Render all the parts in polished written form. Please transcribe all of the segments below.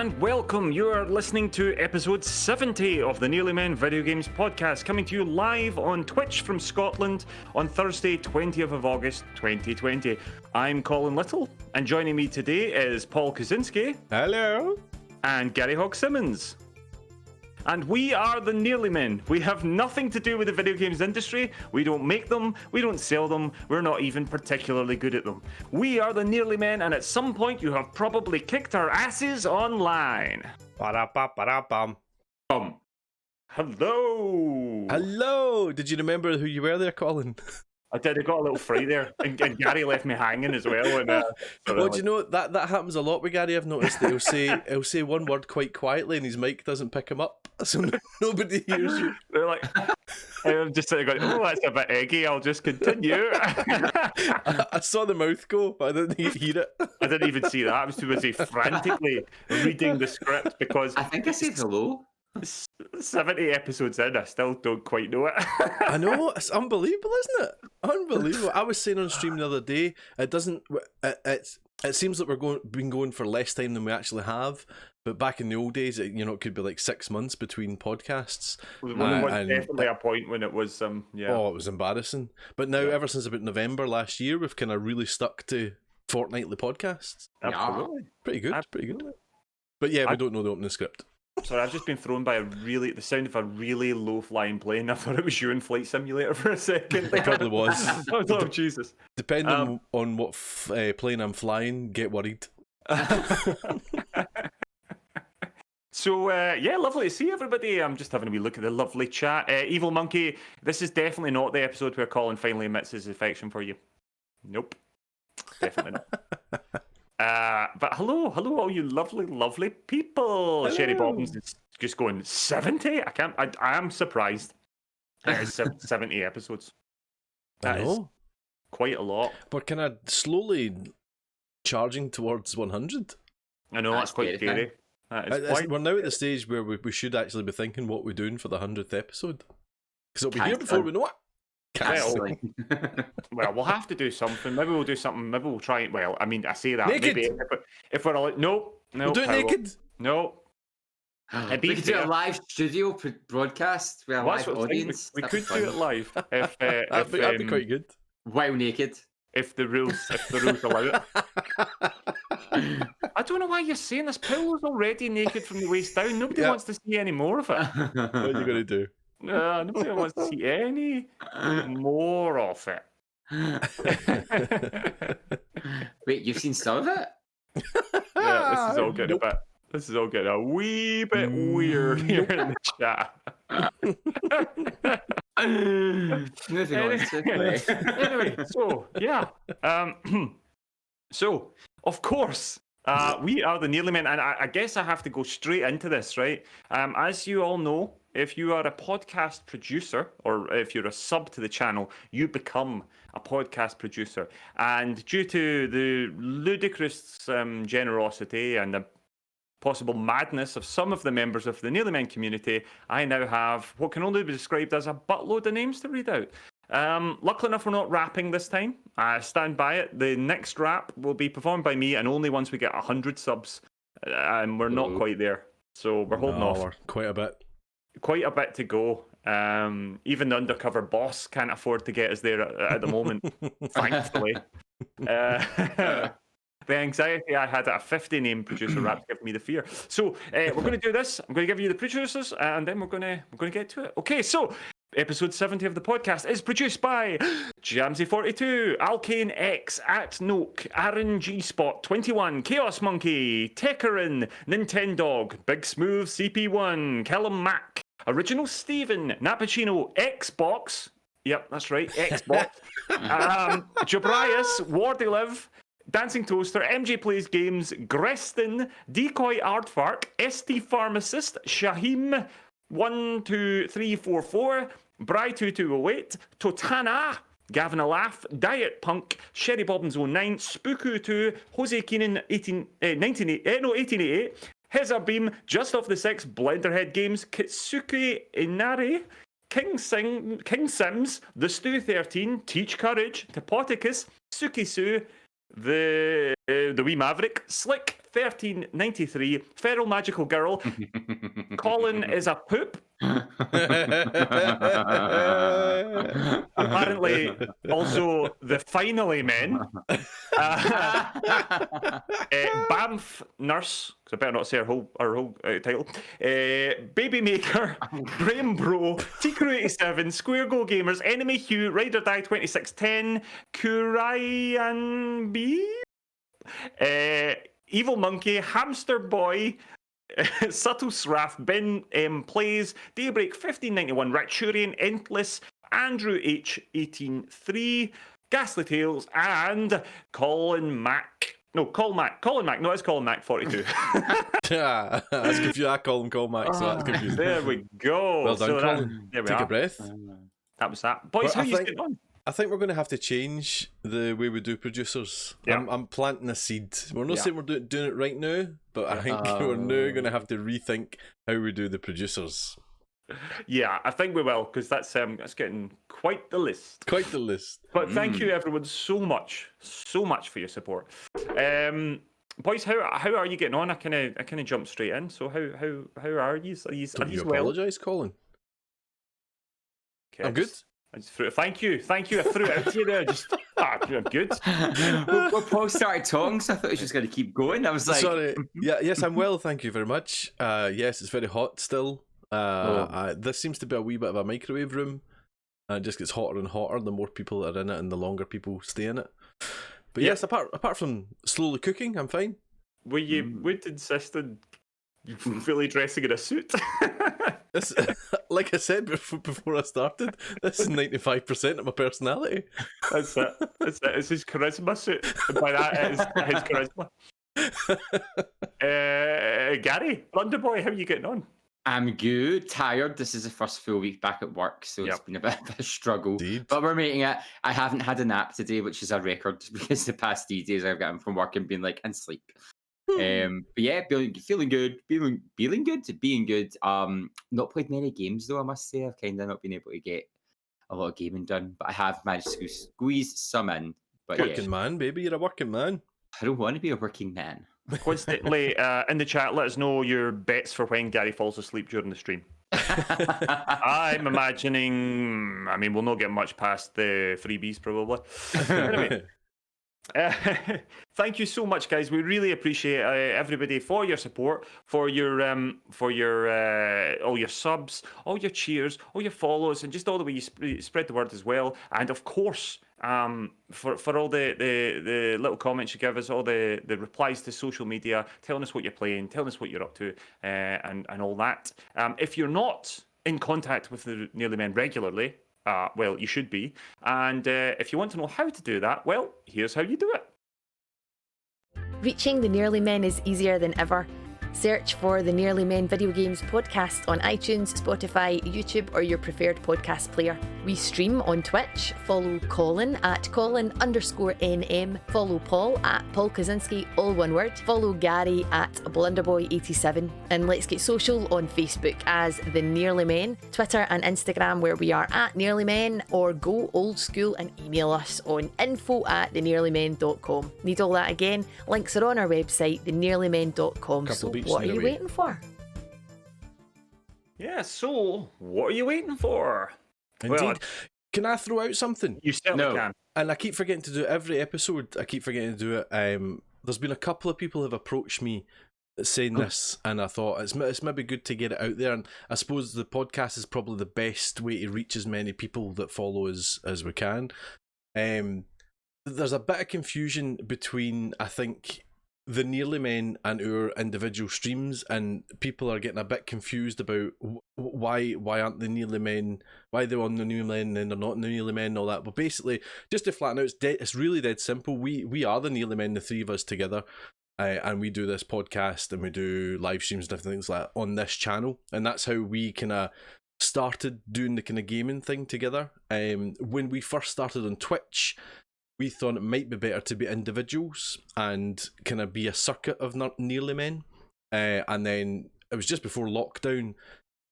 and welcome. You are listening to episode 70 of the Nearly Men Video Games Podcast, coming to you live on Twitch from Scotland on Thursday, 20th of August, 2020. I'm Colin Little, and joining me today is Paul Kaczynski. Hello. And Gary Hogg-Simmons. And we are the Nearly Men. We have nothing to do with the video games industry. We don't make them. We don't sell them. We're not even particularly good at them. We are the Nearly Men, and at some point you have probably kicked our asses online. Ba-da-ba-ba-da-bum. Hello. Hello. Did you remember who you were there, Colin? I did. I got a little free there, and Gary left me hanging as well. And, well, do you know that happens a lot with Gary? I've noticed that he'll say one word quite quietly, and his mic doesn't pick him up, so nobody hears you. They're like, I'm just sitting going, "Oh, that's a bit eggy. I'll just continue." I saw the mouth go, but I didn't hear it. I didn't even see that. I was too busy frantically reading the script because I think I said hello. 70 episodes in, I still don't quite know it. I know, it's unbelievable, isn't it? Unbelievable. I was saying on stream the other day, it seems like been going for less time than we actually have. But back in the old days, it could be like 6 months between podcasts. There was definitely a point when it was, yeah. Oh, it was embarrassing. But now, ever since about November last year, we've kind of really stuck to fortnightly podcasts. Absolutely. Pretty good, pretty good. But yeah, we don't know the opening script. Sorry, I've just been thrown by the sound of a really low-flying plane. I thought it was you in Flight Simulator for a second. It probably was. Oh, Jesus. Depending on what plane I'm flying, get worried. So, yeah, lovely to see everybody. I'm just having a wee look at the lovely chat. Evil Monkey, this is definitely not the episode where Colin finally admits his affection for you. Nope. Definitely not. But hello, all you lovely people. Hello. Sherry Bobbins is just going 70. I am surprised. That is 70 episodes. That is quite a lot. We're kind of slowly charging towards 100. I know, that's quite scary. We're now at the stage where we should actually be thinking what we're doing for the 100th episode. Because it'll be here before we know it. Well, we'll have to do something. Maybe we'll do something. Maybe we'll try. Well, I mean, I say that. Naked. Maybe if we're like, no, we'll do it naked. No. We could do a live studio broadcast with a live audience. We could do it live if that'd be quite good. While naked. If the rules allow it. I don't know why you're saying this. Paolo's already naked from the waist down. Nobody wants to see any more of it. What are you going to do? Nobody wants to see any more of it. Wait, you've seen some of it? Yeah, this is all getting a wee bit weird here in the chat. Moving on. Anyway, so yeah. So of course. We are the Nearly Men, and I guess I have to go straight into this, right? As you all know, if you are a podcast producer, or if you're a sub to the channel, you become a podcast producer. And due to the ludicrous generosity and the possible madness of some of the members of the Nearly Men community, I now have what can only be described as a buttload of names to read out. Luckily enough, we're not rapping this time. I stand by it. The next rap will be performed by me, and only once we get 100 subs. And we're not quite there. So we're holding off. We're quite a bit. Quite a bit to go. Even the undercover boss can't afford to get us there at the moment, thankfully. The anxiety I had at a 50-name producer rap's giving me the fear. So we're going to do this. I'm going to give you the producers, and then we're going to get to it. Okay, so episode 70 of the podcast is produced by Jamsy42, Alkane X, @Noke, Aaron G Spot 21, Chaos Monkey, Tekkerin, Nintendog, Big Smooth CP1, Callum Mac, Original Steven, Nappuccino, Xbox. Yep, that's right, Xbox. Jabrias, Wardyliv, Dancing Toaster, MJ Plays Games, Greston, Decoy Aardvark, ST Pharmacist, Shahim 12344, Bry2208, Totana, Gavin Laugh, Diet Punk, Sherry Bobbins 09, Spooku2, Jose Keenan 1888, Hezar Beam, Just Off the Six, Blenderhead Games, Kitsuke Inari, King Sims, The Stew 13, Teach Courage, Topoticus, Sukisu, the wee Maverick, Slick 1393, Feral Magical Girl, Colin is a poop. Apparently, also the Finally Men, Bamf Nurse, because I better not say her whole title, Baby Maker, Graham Bro, TCrew87, Square Go Gamers, Enemy Hugh, Rider Die 2610, Kurian B, Evil Monkey, Hamster Boy, Subtle Sraff, Ben M Plays, Daybreak 1591, Raturian, Endless, Andrew H 183, Ghastly Tales, and Colin Mac. No, Colin Mac. No, it's Colin Mac 42. That's confusing. I call him Colin Mac, so that's confusing. There we go. Well done, Colin. There we Take are. a breath. That was that. Boys, how you getting on? I think we're going to have to change the way we do producers. Yeah. I'm planting a seed. We're not saying we're doing it right now, but I think we're now going to have to rethink how we do the producers. Yeah, I think we will, because that's getting quite the list. Quite the list. But thank you everyone so much for your support. Boys, how are you getting on? I kind of jumped straight in. So how are you? Are you well? Apologise, Colin. Okay, I'm good. Thank you. I threw it out to you there. I'm good. Well, Paul started talking, so I thought he was just going to keep going. I was like, sorry. Yes, I'm well. Thank you very much. Yes, it's very hot still. This seems to be a wee bit of a microwave room, and it just gets hotter and hotter the more people that are in it and the longer people stay in it. But yes, apart from slowly cooking, I'm fine. Were you would insist on fully dressing in a suit? This, like I said before I started, this is 95% of my personality. That's it. It's his charisma suit. And by that, it is his charisma. Gary, Blunderboy, how are you getting on? I'm good, tired. This is the first full week back at work, so it's been a bit of a struggle. Indeed. But we're making it. I haven't had a nap today, which is a record because the past 3 days I've gotten from work and been like, and sleep. But yeah, feeling good, being good. Not played many games though, I must say. I've kind of not been able to get a lot of gaming done, but I have managed to squeeze some in. But working man, baby, you're a working man. I don't want to be a working man. Constantly in the chat, let us know your bets for when Gary falls asleep during the stream. I'm imagining. I mean, we'll not get much past the freebies probably. Anyway. Thank you so much, guys. We really appreciate everybody for your support, for your all your subs, all your cheers, all your follows, and just all the way you spread the word as well. And of course, for all the little comments you give us, all the replies to social media, telling us what you're playing, telling us what you're up to, and all that. If you're not in contact with the Nearly Men regularly, well, you should be. And if you want to know how to do that, well, here's how you do it. Reaching the Nearly Men is easier than ever. Search for the Nearly Men Video Games podcast on iTunes, Spotify, YouTube, or your preferred podcast player. We stream on Twitch. Follow Colin at Colin_NM. Follow Paul at Paul Kaczynski, all one word. Follow Gary at Blunderboy87. And let's get social on Facebook as The Nearly Men, Twitter and Instagram where we are at Nearly Men, or go old school and email us on info@thenearlymen.com. Need all that again? Links are on our website, thenearlymen.com. So what are you waiting for? Yeah, so what are you waiting for? Indeed. Well, can I throw out something? You certainly can. And I keep forgetting to do it every episode. I keep forgetting to do it. There's been a couple of people who have approached me saying this, and I thought it's maybe good to get it out there. And I suppose the podcast is probably the best way to reach as many people that follow us as we can. There's a bit of confusion between, I think, the Nearly Men and our individual streams, and people are getting a bit confused about why aren't the Nearly Men, why they're on the Nearly Men and they're not in the Nearly Men and all that. But basically, just to flatten out, it's really dead simple. We are the Nearly Men, the three of us together, and we do this podcast and we do live streams and different things like that on this channel, and that's how we kind of started doing the kind of gaming thing together. When we first started on Twitch, we thought it might be better to be individuals and kind of be a circuit of Nearly Men. And then it was just before lockdown,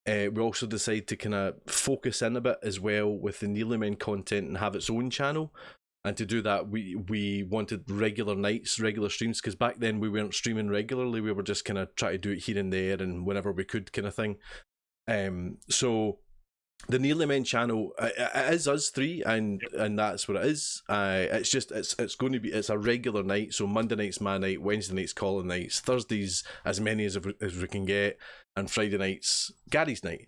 we also decided to kind of focus in a bit as well with the Nearly Men content and have its own channel. And to do that, we wanted regular nights, regular streams, because back then we weren't streaming regularly. We were just kind of trying to do it here and there and whenever we could, kind of thing. So the Nearly Men channel, it is us three, and that's what it is. It's going to be, it's a regular night. So Monday night's my night, Wednesday night's Colin nights, Thursdays as many as we can get, and Friday night's Gary's night.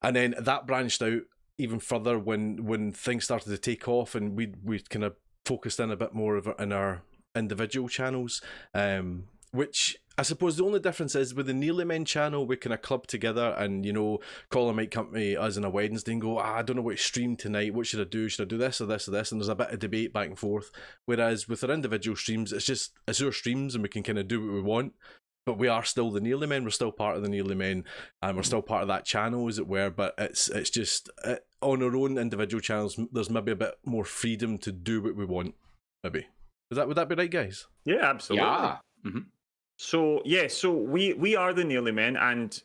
And then that branched out even further when things started to take off, and we kind of focused in a bit more in our individual channels, which I suppose the only difference is with the Nearly Men channel, we kind of club together, and Colin might come to us on a Wednesday and go, I don't know what to stream tonight, what should I do this or this or this, and there's a bit of debate back and forth. Whereas with our individual streams, it's our streams and we can kind of do what we want. But we are still the Nearly Men. We're still part of the Nearly Men, and we're still part of that channel, as it were. But it's just on our own individual channels. There's maybe a bit more freedom to do what we want. Maybe would that be right, guys? Yeah, absolutely. Yeah. Mm-hmm. So we are the Nearly Men, and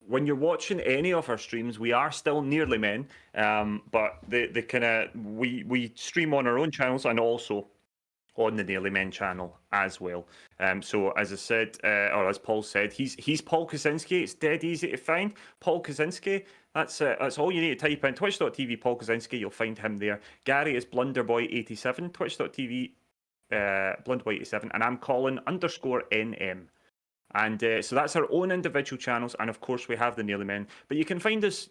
when you're watching any of our streams, we are still Nearly Men. But the kind of we stream on our own channels and also on the Nearly Men channel as well. So as I said, or as Paul said, he's Paul Kaczynski. It's dead easy to find. Paul Kaczynski. That's all you need to type in. Twitch.tv Paul Kaczynski. You'll find him there. Gary is Blunderboy87. Twitch.tv Blunderboy87, and I'm Colin_NM. And so that's our own individual channels, and of course we have the Nearly Men. But you can find us,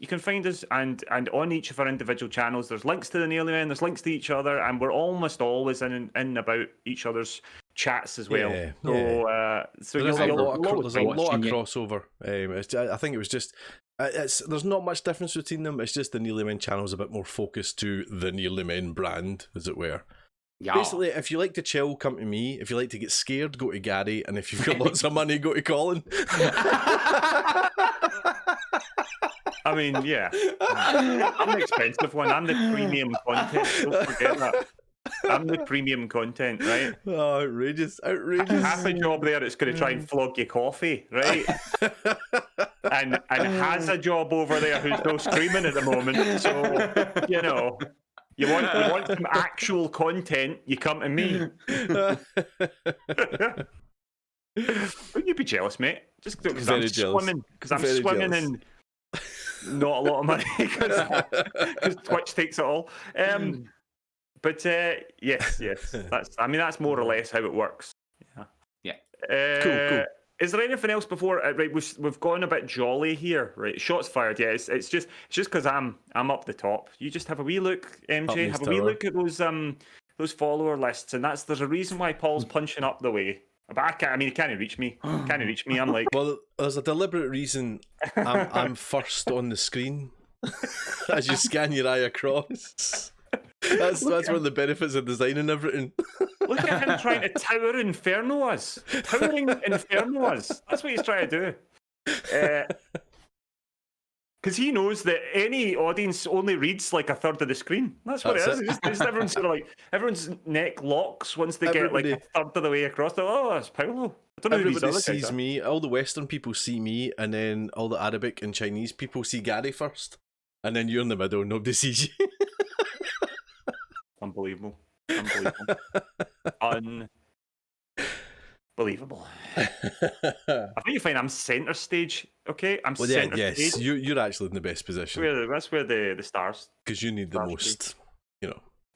and on each of our individual channels, there's links to the Nearly Men, there's links to each other, and we're almost always in about each other's chats as well. Yeah, so there's a lot of watching crossover. I think it was just. There's not much difference between them. It's just the Nearly Men channel is a bit more focused to the Nearly Men brand, as it were. Yeah. Basically, if you like to chill, come to me. If you like to get scared, go to Gary. And if you've got lots of money, go to Colin. I mean, yeah. I'm the expensive one. I'm the premium content. Don't forget that. I'm the premium content, right? Oh, outrageous. Half a job there that's going to try and flog you coffee, right? and has a job over there who's no screaming at the moment. So, you want some actual content, you come to me. Wouldn't you be jealous, mate? Just because I'm swimming in not a lot of money because Twitch takes it all. But yes, that's more or less how it works. Yeah. Cool. Is there anything else before? Right, we've gone a bit jolly here. Right, shots fired. Yeah, it's just because I'm up the top. You just have a wee look, MJ. Have a wee look at those follower lists, and there's a reason why Paul's punching up the way. But he can't reach me. I'm like, well, there's a deliberate reason I'm first on the screen as you scan your eye across. That's one of the benefits of designing everything. Look at him trying to tower inferno us. Towering inferno us. That's what he's trying to do. Because he knows that any audience only reads like a third of the screen. That's what it is. It's just everyone's sort of like, everyone's neck locks once they get like a third of the way across. Oh, that's Paolo. I don't know who these other guys sees are. Me. All the Western people see me, and then all the Arabic and Chinese people see Gary first, and then you're in the middle. Nobody sees you. Unbelievable. Unbelievable. I think you find I'm centre stage, okay? I'm centre stage. You're actually in the best position. That's where the stars... Because you need the most,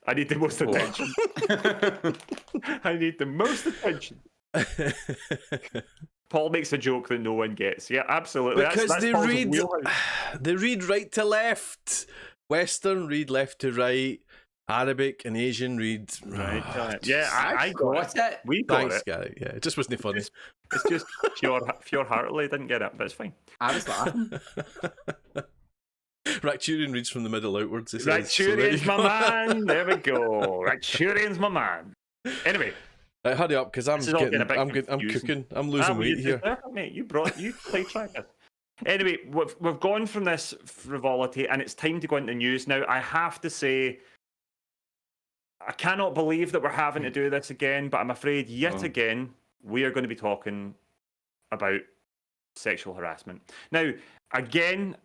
I need the most attention. I need the most attention. Paul makes a joke that no one gets. Yeah, absolutely. Because that's they Paul's read... wheelhouse. They read right to left. Western read left to right. Arabic and Asian read right. I got it. We got Thanks, it. Gary. Yeah, it just wasn't funny. It's just pure Hartley didn't get it, but it's fine. I was laughing. Racturian reads from the middle outwards. Racturian's my man. There we go. Racturian's my man. Anyway, hurry up because I'm cooking. I'm losing weight here. Mate, you sidetracked us. Anyway, we've gone from this frivolity, and it's time to go into news now. I have to say, I cannot believe that we're having to do this again, but I'm afraid yet again we are going to be talking about sexual harassment. Now, again,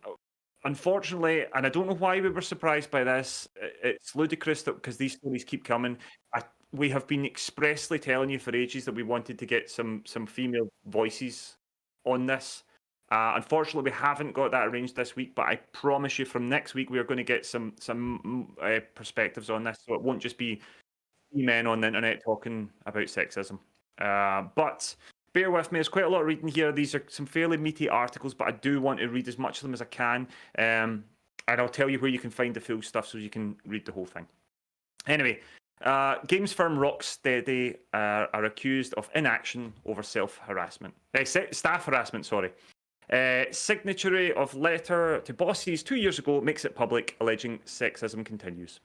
unfortunately, and I don't know why we were surprised by this, it's ludicrous that because these stories keep coming. We have been expressly telling you for ages that we wanted to get some female voices on this. Unfortunately, we haven't got that arranged this week, but I promise you from next week we are going to get some perspectives on this, so it won't just be men on the internet talking about sexism. But bear with me, there's quite a lot of reading here. These are some fairly meaty articles, but I do want to read as much of them as I can. And I'll tell you where you can find the full stuff so you can read the whole thing. Anyway, games firm Rocksteady are accused of inaction over staff harassment, sorry. Signatory of letter to bosses 2 years ago makes it public, alleging sexism continues.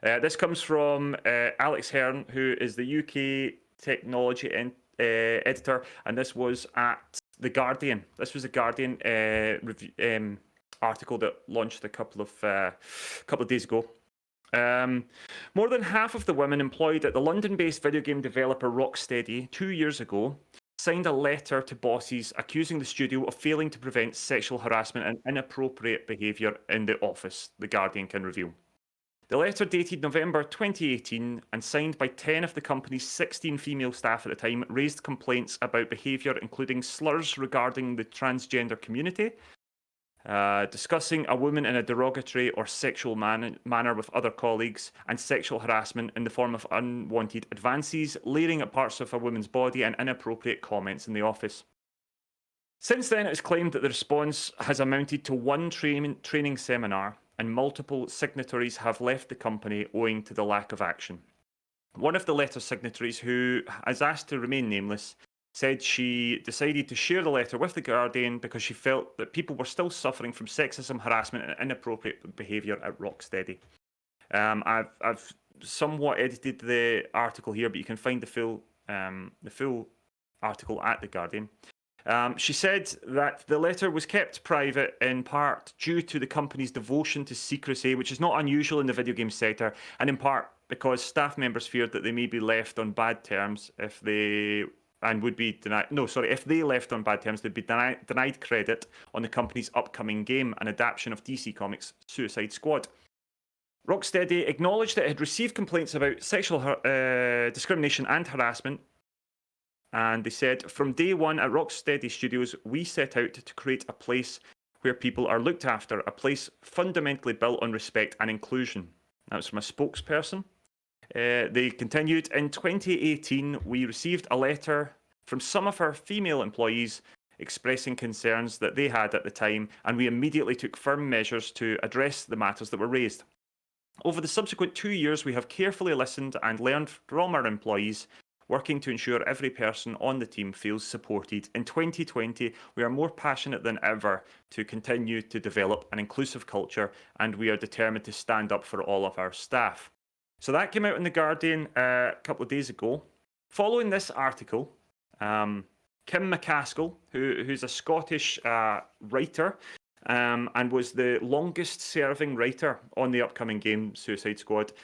This comes from Alex Hearn, who is the UK technology editor, and this was at The Guardian. This was a Guardian article that launched a couple of days ago. More than half of the women employed at the London-based video game developer Rocksteady 2 years ago signed a letter to bosses accusing the studio of failing to prevent sexual harassment and inappropriate behaviour in the office, The Guardian can reveal. The letter, dated November 2018 and signed by 10 of the company's 16 female staff at the time, raised complaints about behaviour including slurs regarding the transgender community, discussing a woman in a derogatory or sexual manner with other colleagues, and sexual harassment in the form of unwanted advances, leering at parts of a woman's body, and inappropriate comments in the office. Since then, it is claimed that the response has amounted to one training seminar, and multiple signatories have left the company owing to the lack of action. One of the letter signatories, who has asked to remain nameless, said she decided to share the letter with The Guardian because she felt that people were still suffering from sexism, harassment, and inappropriate behaviour at Rocksteady. I've somewhat edited the article here, but you can find the full article at The Guardian. She said that the letter was kept private in part due to the company's devotion to secrecy, which is not unusual in the video game sector, and in part because staff members feared that they may be left on bad terms if they left on bad terms, they'd be denied credit on the company's upcoming game, an adaptation of DC Comics' Suicide Squad. Rocksteady acknowledged that it had received complaints about sexual discrimination and harassment, and they said, from day one at Rocksteady Studios, we set out to create a place where people are looked after, a place fundamentally built on respect and inclusion. That was from a spokesperson. They continued, in 2018, we received a letter from some of our female employees expressing concerns that they had at the time, and we immediately took firm measures to address the matters that were raised. Over the subsequent 2 years, we have carefully listened and learned from our employees, working to ensure every person on the team feels supported. In 2020, we are more passionate than ever to continue to develop an inclusive culture, and we are determined to stand up for all of our staff. So that came out in The Guardian a couple of days ago. Following this article, Kim McCaskill, who's a Scottish writer and was the longest-serving writer on the upcoming game Suicide Squad,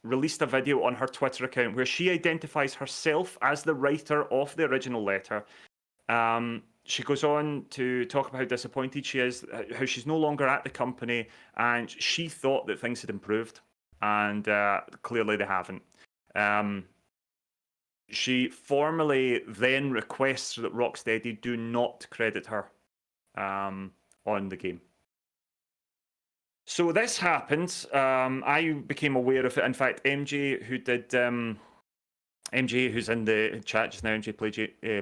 released a video on her Twitter account where she identifies herself as the writer of the original letter. She goes on to talk about how disappointed she is, how she's no longer at the company, and she thought that things had improved, and clearly they haven't. She formally then requests that Rocksteady do not credit her on the game. So this happened. I became aware of it. In fact, MJ, who's in the chat just now, MJ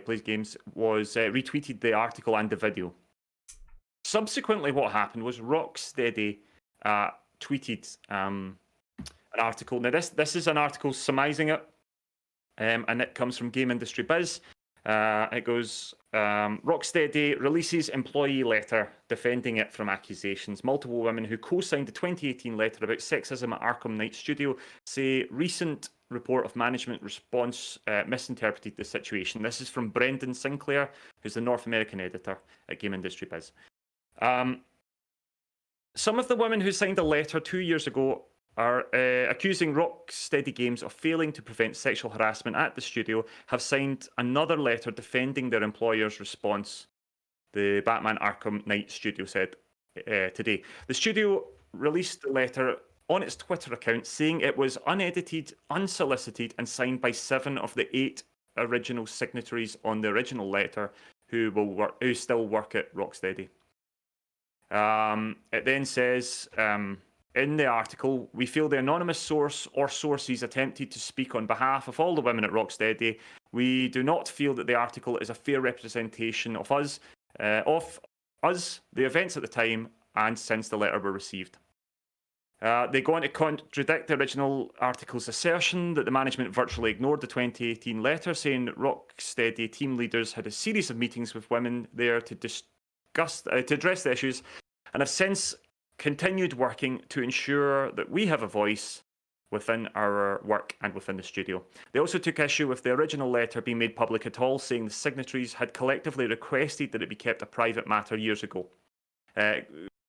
Plays Games, was retweeted the article and the video. Subsequently, what happened was Rocksteady tweeted an article. Now, this is an article surmising it, and it comes from Game Industry Biz. It goes, Rocksteady releases employee letter defending it from accusations. Multiple women who co-signed the 2018 letter about sexism at Arkham Knight Studio say recent report of management response misinterpreted the situation. This is from Brendan Sinclair, who's the North American editor at Game Industry Biz. Some of the women who signed a letter 2 years ago are accusing Rocksteady Games of failing to prevent sexual harassment at the studio, have signed another letter defending their employer's response, the Batman Arkham Knight studio said. today. The studio released the letter on its Twitter account, saying it was unedited, unsolicited, and signed by 7 of the 8 original signatories on the original letter who still work at Rocksteady. It then says in the article, we feel the anonymous source or sources attempted to speak on behalf of all the women at Rocksteady. We do not feel that the article is a fair representation of us, the events at the time, and since the letter were received. They go on to contradict the original article's assertion that the management virtually ignored the 2018 letter, saying that Rocksteady team leaders had a series of meetings with women there to address the issues, and have since continued working to ensure that we have a voice within our work and within the studio. They also took issue with the original letter being made public at all, saying the signatories had collectively requested that it be kept a private matter years ago.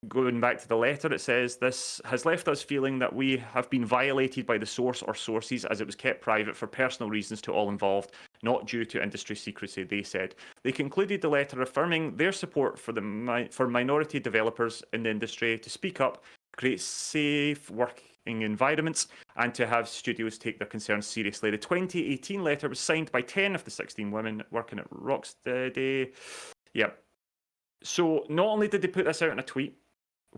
Going back to the letter, it says, this has left us feeling that we have been violated by the source or sources as it was kept private for personal reasons to all involved, not due to industry secrecy, they said. They concluded the letter affirming their support for minority developers in the industry to speak up, create safe working environments, and to have studios take their concerns seriously. The 2018 letter was signed by 10 of the 16 women working at Rocksteady. Yep. So not only did they put this out in a tweet,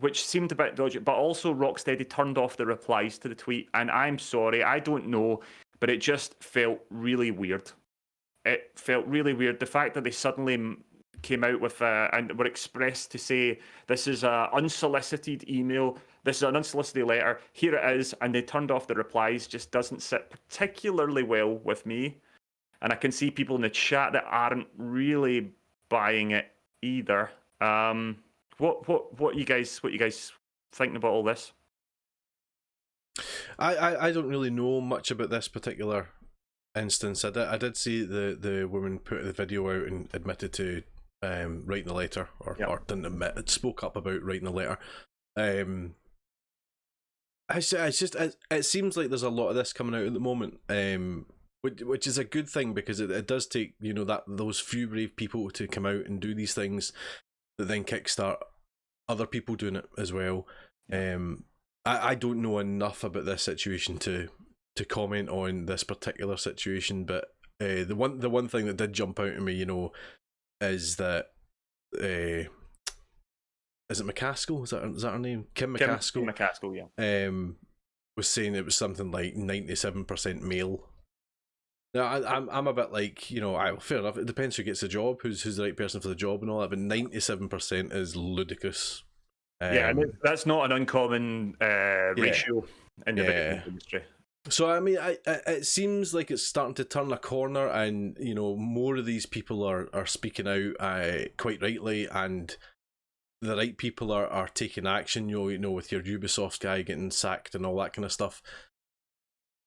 which seemed a bit dodgy, but also Rocksteady turned off the replies to the tweet. And I'm sorry, I don't know, but it just felt really weird. It felt really weird. The fact that they suddenly came out with and were expressed to say, this is an unsolicited email, this is an unsolicited letter, here it is, and they turned off the replies, just doesn't sit particularly well with me. And I can see people in the chat that aren't really buying it either. What you guys thinking about all this? I don't really know much about this particular instance. I did see the woman put the video out and admitted to writing the letter, or didn't admit, it spoke up about writing the letter. It seems like there's a lot of this coming out at the moment, which is a good thing, because it does take, you know, those few brave people to come out and do these things that then kickstart other people doing it as well. I don't know enough about this situation to comment on this particular situation, but the one thing that did jump out at me, you know, is that is it McCaskill? Is that her name? Kim McCaskill. Kim McCaskill, yeah. Was saying it was something like 97% male. Now, I'm a bit like, you know, fair enough, it depends who gets the job, who's the right person for the job and all that, but 97% is ludicrous. Yeah, and that's not an uncommon ratio in the video game industry. So, I mean, it seems like it's starting to turn a corner, and, you know, more of these people are speaking out quite rightly, and the right people are taking action, you know, with your Ubisoft guy getting sacked and all that kind of stuff.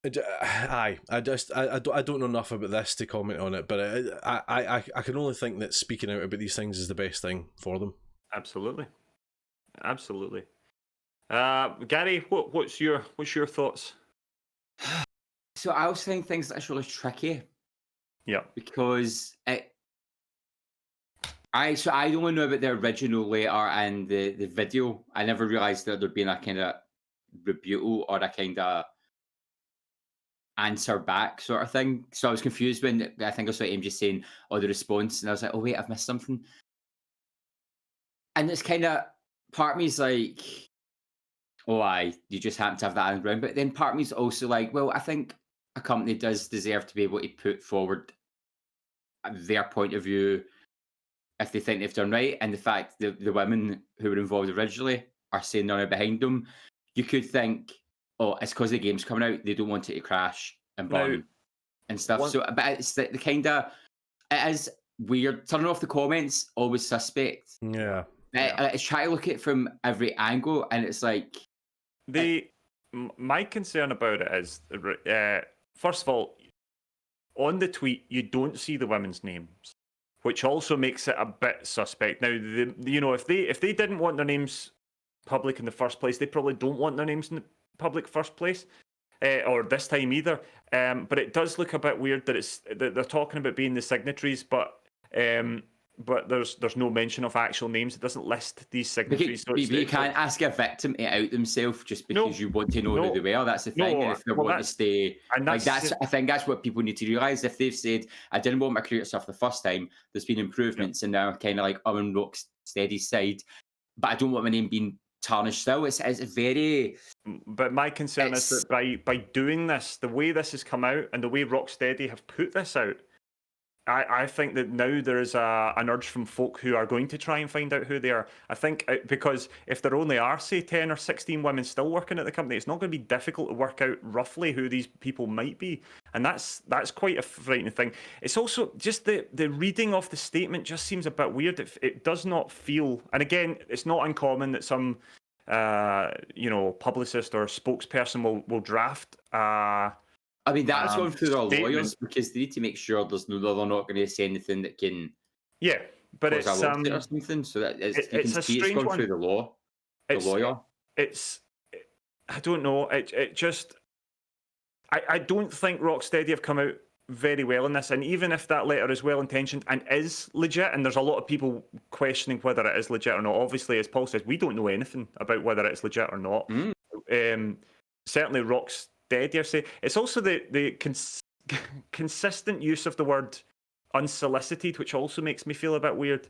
I don't know enough about this to comment on it, but I can only think that speaking out about these things is the best thing for them. Absolutely. Gary, what's your thoughts? So I was saying things that's really tricky. Yeah. Because I only know about the original letter and the video. I never realised that there'd been a kind of rebuttal or a kind of answer back sort of thing. So I was confused when I think I saw AIM just saying, the response, and I was like, oh wait, I've missed something. And it's kind of, part of me's like, you just happen to have that on the ground. But then part of me's also like, well, I think a company does deserve to be able to put forward their point of view if they think they've done right. And the fact that the women who were involved originally are saying they're behind them, you could think, it's because the game's coming out, they don't want it to crash and burn and stuff. But it's the kind of, it is weird. Turning off the comments, always suspect. Yeah. I try to look at it from every angle, and it's like... My concern about it is, first of all, on the tweet, you don't see the women's names, which also makes it a bit suspect. Now, if they didn't want their names public in the first place, they probably don't want their names in the public first place, or this time either. But it does look a bit weird that they're talking about being the signatories, but but there's no mention of actual names. It doesn't list these signatories. So You can't ask a victim to out themselves just because you want to know who they were. That's the thing. And if they want to stay, I think that's what people need to realise. If they've said, I didn't want my career to suffer the first time, there's been improvements, and now I'm kind of like, I'm on Rocksteady's side, but I don't want my name being tarnished still. It's very... But my concern is that by doing this, the way this has come out and the way Rocksteady have put this out, I think that now there is an urge from folk who are going to try and find out who they are. I think because if there only are, say, 10 or 16 women still working at the company, it's not going to be difficult to work out roughly who these people might be. And that's quite a frightening thing. It's also just the reading of the statement just seems a bit weird. It does not feel, and again, it's not uncommon that some publicist or spokesperson will draft I mean, that's going through their statement. lawyers because they need to make sure they're not going to say anything that can but it's or something. So that it's a strange going one. through the lawyer. I don't know. It just I don't think Rocksteady have come out very well in this, and even if that letter is well intentioned and is legit, and there's a lot of people questioning whether it is legit or not. Obviously, as Paul says, we don't know anything about whether it's legit or not. Certainly, Rocksteady. Dare say it's also the consistent use of the word unsolicited, which also makes me feel a bit weird.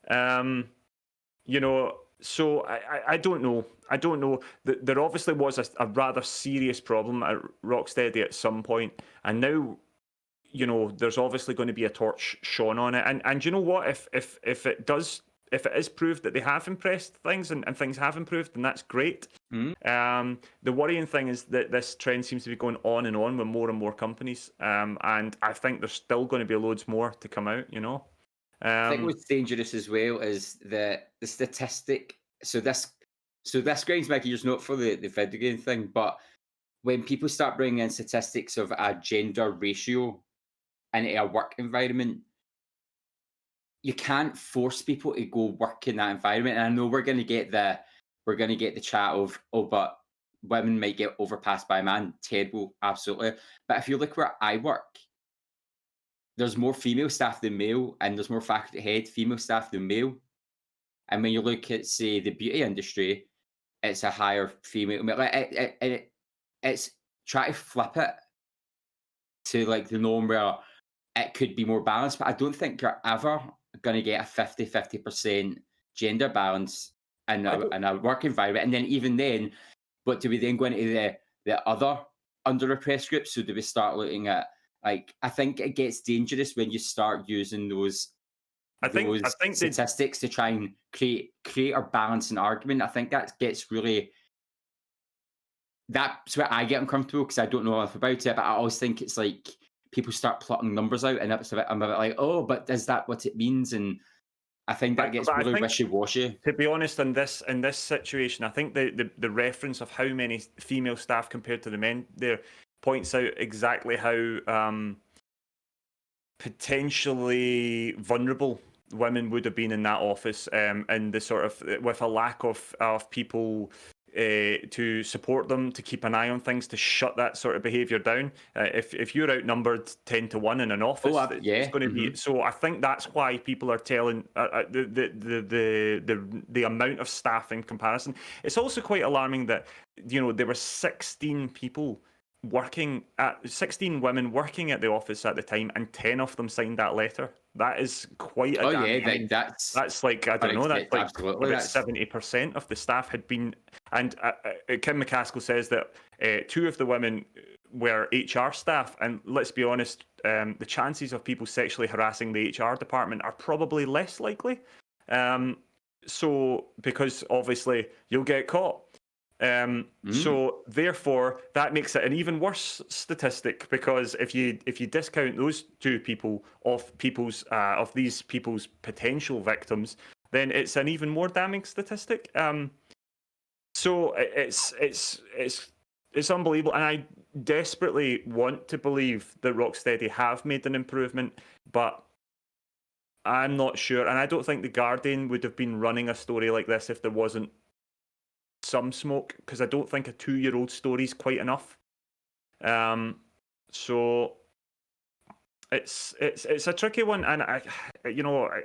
So I don't know. There obviously was a rather serious problem at Rocksteady at some point, and now there's obviously going to be a torch shone on it. And you know what? If it is proved that they have impressed things and things have improved, then that's great. The worrying thing is that this trend seems to be going on and on with more and more companies. And I think there's still going to be loads more to come out, I think what's dangerous as well is the statistic. So this grinds my gears, not for the video game thing, but when people start bringing in statistics of a gender ratio into a work environment, you can't force people to go work in that environment. And I know we're going to get the chat of, but women might get overpassed by a man. Terrible, absolutely. But if you look where I work, there's more female staff than male, and there's more faculty head female staff than male. And when you look at, say, the beauty industry, it's a higher female. It's try to flip it to like the norm where it could be more balanced, but I don't think you're ever going to get a 50% gender balance in a work environment. And then even then, but do we then go into the other under-repressed groups? So do we start looking at, like, I think it gets dangerous when you start using those statistics to try and create or balance an argument. I think that gets really... That's where I get uncomfortable because I don't know enough about it, but I always think it's like people start plotting numbers out, and I'm a bit like, oh, but is that what it means? And I think that gets really wishy-washy. To be honest, in this situation, I think the reference of how many female staff compared to the men there points out exactly how potentially vulnerable women would have been in that office, and the sort of with a lack of people to support them, to keep an eye on things, to shut that sort of behaviour down. If you're outnumbered 10-1 in an office, it's going to be. So I think that's why people are telling the amount of staff in comparison. It's also quite alarming that there were 16 women working at the office at the time, and 10 of them signed that letter. That is quite a that's like, I don't know, that's like about 70% of the staff had been. And Kim McCaskill says that 2 of the women were HR staff, and let's be honest, the chances of people sexually harassing the HR department are probably less likely. So because obviously you'll get caught. So therefore that makes it an even worse statistic, because if you discount those 2 people of these people's potential victims, then it's an even more damning statistic. So it's unbelievable, and I desperately want to believe that Rocksteady have made an improvement, but I'm not sure, and I don't think the Guardian would have been running a story like this if there wasn't some smoke, because I don't think a 2-year-old story is quite enough. So it's a tricky one, and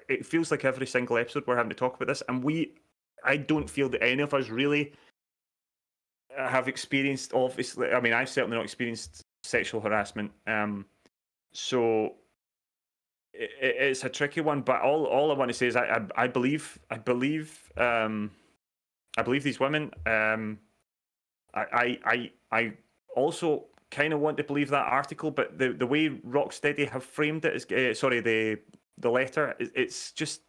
it feels like every single episode we're having to talk about this, and I don't feel that any of us really have experienced. Obviously, I mean, I've certainly not experienced sexual harassment. So it's a tricky one. But all I want to say is I believe these women. I also kind of want to believe that article, but the way Rocksteady have framed it is the letter. It's just,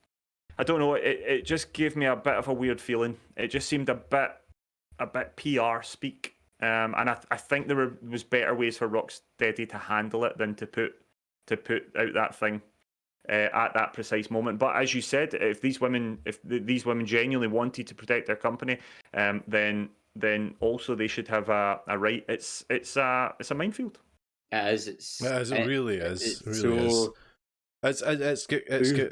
I don't know. It just gave me a bit of a weird feeling. It just seemed a bit PR speak. And I think there was better ways for Rocksteady to handle it than to put out that thing at that precise moment. But as you said, if these women genuinely wanted to protect their company, then also they should have a right. It's a minefield. It really is. It's got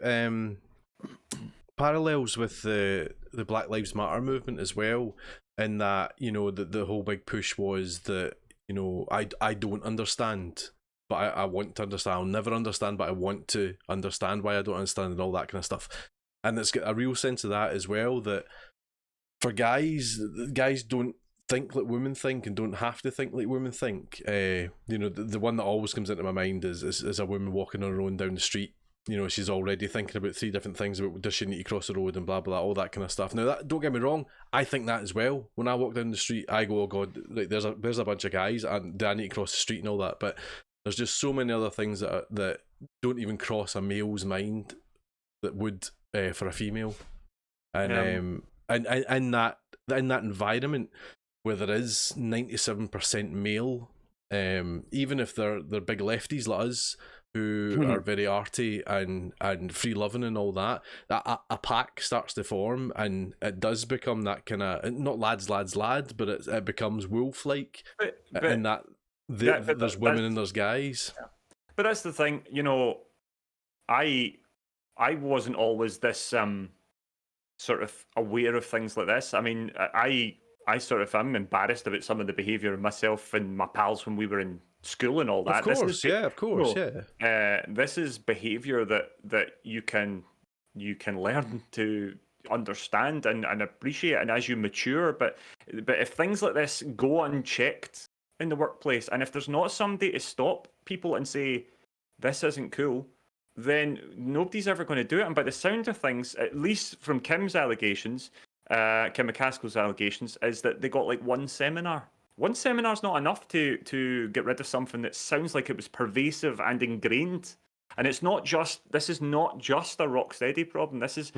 parallels with the Black Lives Matter movement as well, in that, you know, the whole big push was that, you know, I don't understand, but I want to understand. I'll never understand, but I want to understand why I don't understand, and all that kind of stuff. And it's got a real sense of that as well, that for guys don't think like women think, and don't have to think like women think. You know, the one that always comes into my mind is a woman walking on her own down the street. You know, she's already thinking about 3 different things about, does she need to cross the road and blah blah, all that kind of stuff. Now, that, don't get me wrong, I think that as well. When I walk down the street, I go, oh god, like there's a bunch of guys, and do I need to cross the street and all that? But there's just so many other things that don't even cross a male's mind that would for a female. And in that environment where there is 97% male, even if they're big lefties like us, who are very arty and free loving and all that, a pack starts to form, and it does become that kind of, not lads, but it becomes wolf like, in that there's women and there's guys. Yeah. But that's the thing, you know, I wasn't always this sort of aware of things like this. I mean, I sort of am embarrassed about some of the behaviour of myself and my pals when we were in school and all that. Of course, This is behaviour that you can learn to understand and appreciate, and as you mature. But if things like this go unchecked in the workplace, and if there's not somebody to stop people and say this isn't cool, then nobody's ever going to do it. And by the sound of things, at least from Kim's allegations, Kim McCaskill's allegations, is that they got like one seminar. One seminar's not enough to get rid of something that sounds like it was pervasive and ingrained. And this is not just a Rocksteady problem. This is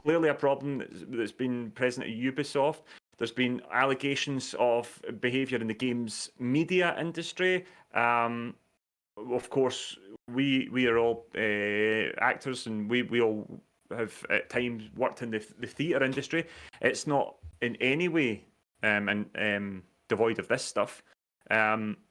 clearly a problem that's been present at Ubisoft. There's been allegations of behaviour in the games media industry. Of course, we are all actors, and we all have at times worked in the theatre industry. It's not in any way devoid of this stuff.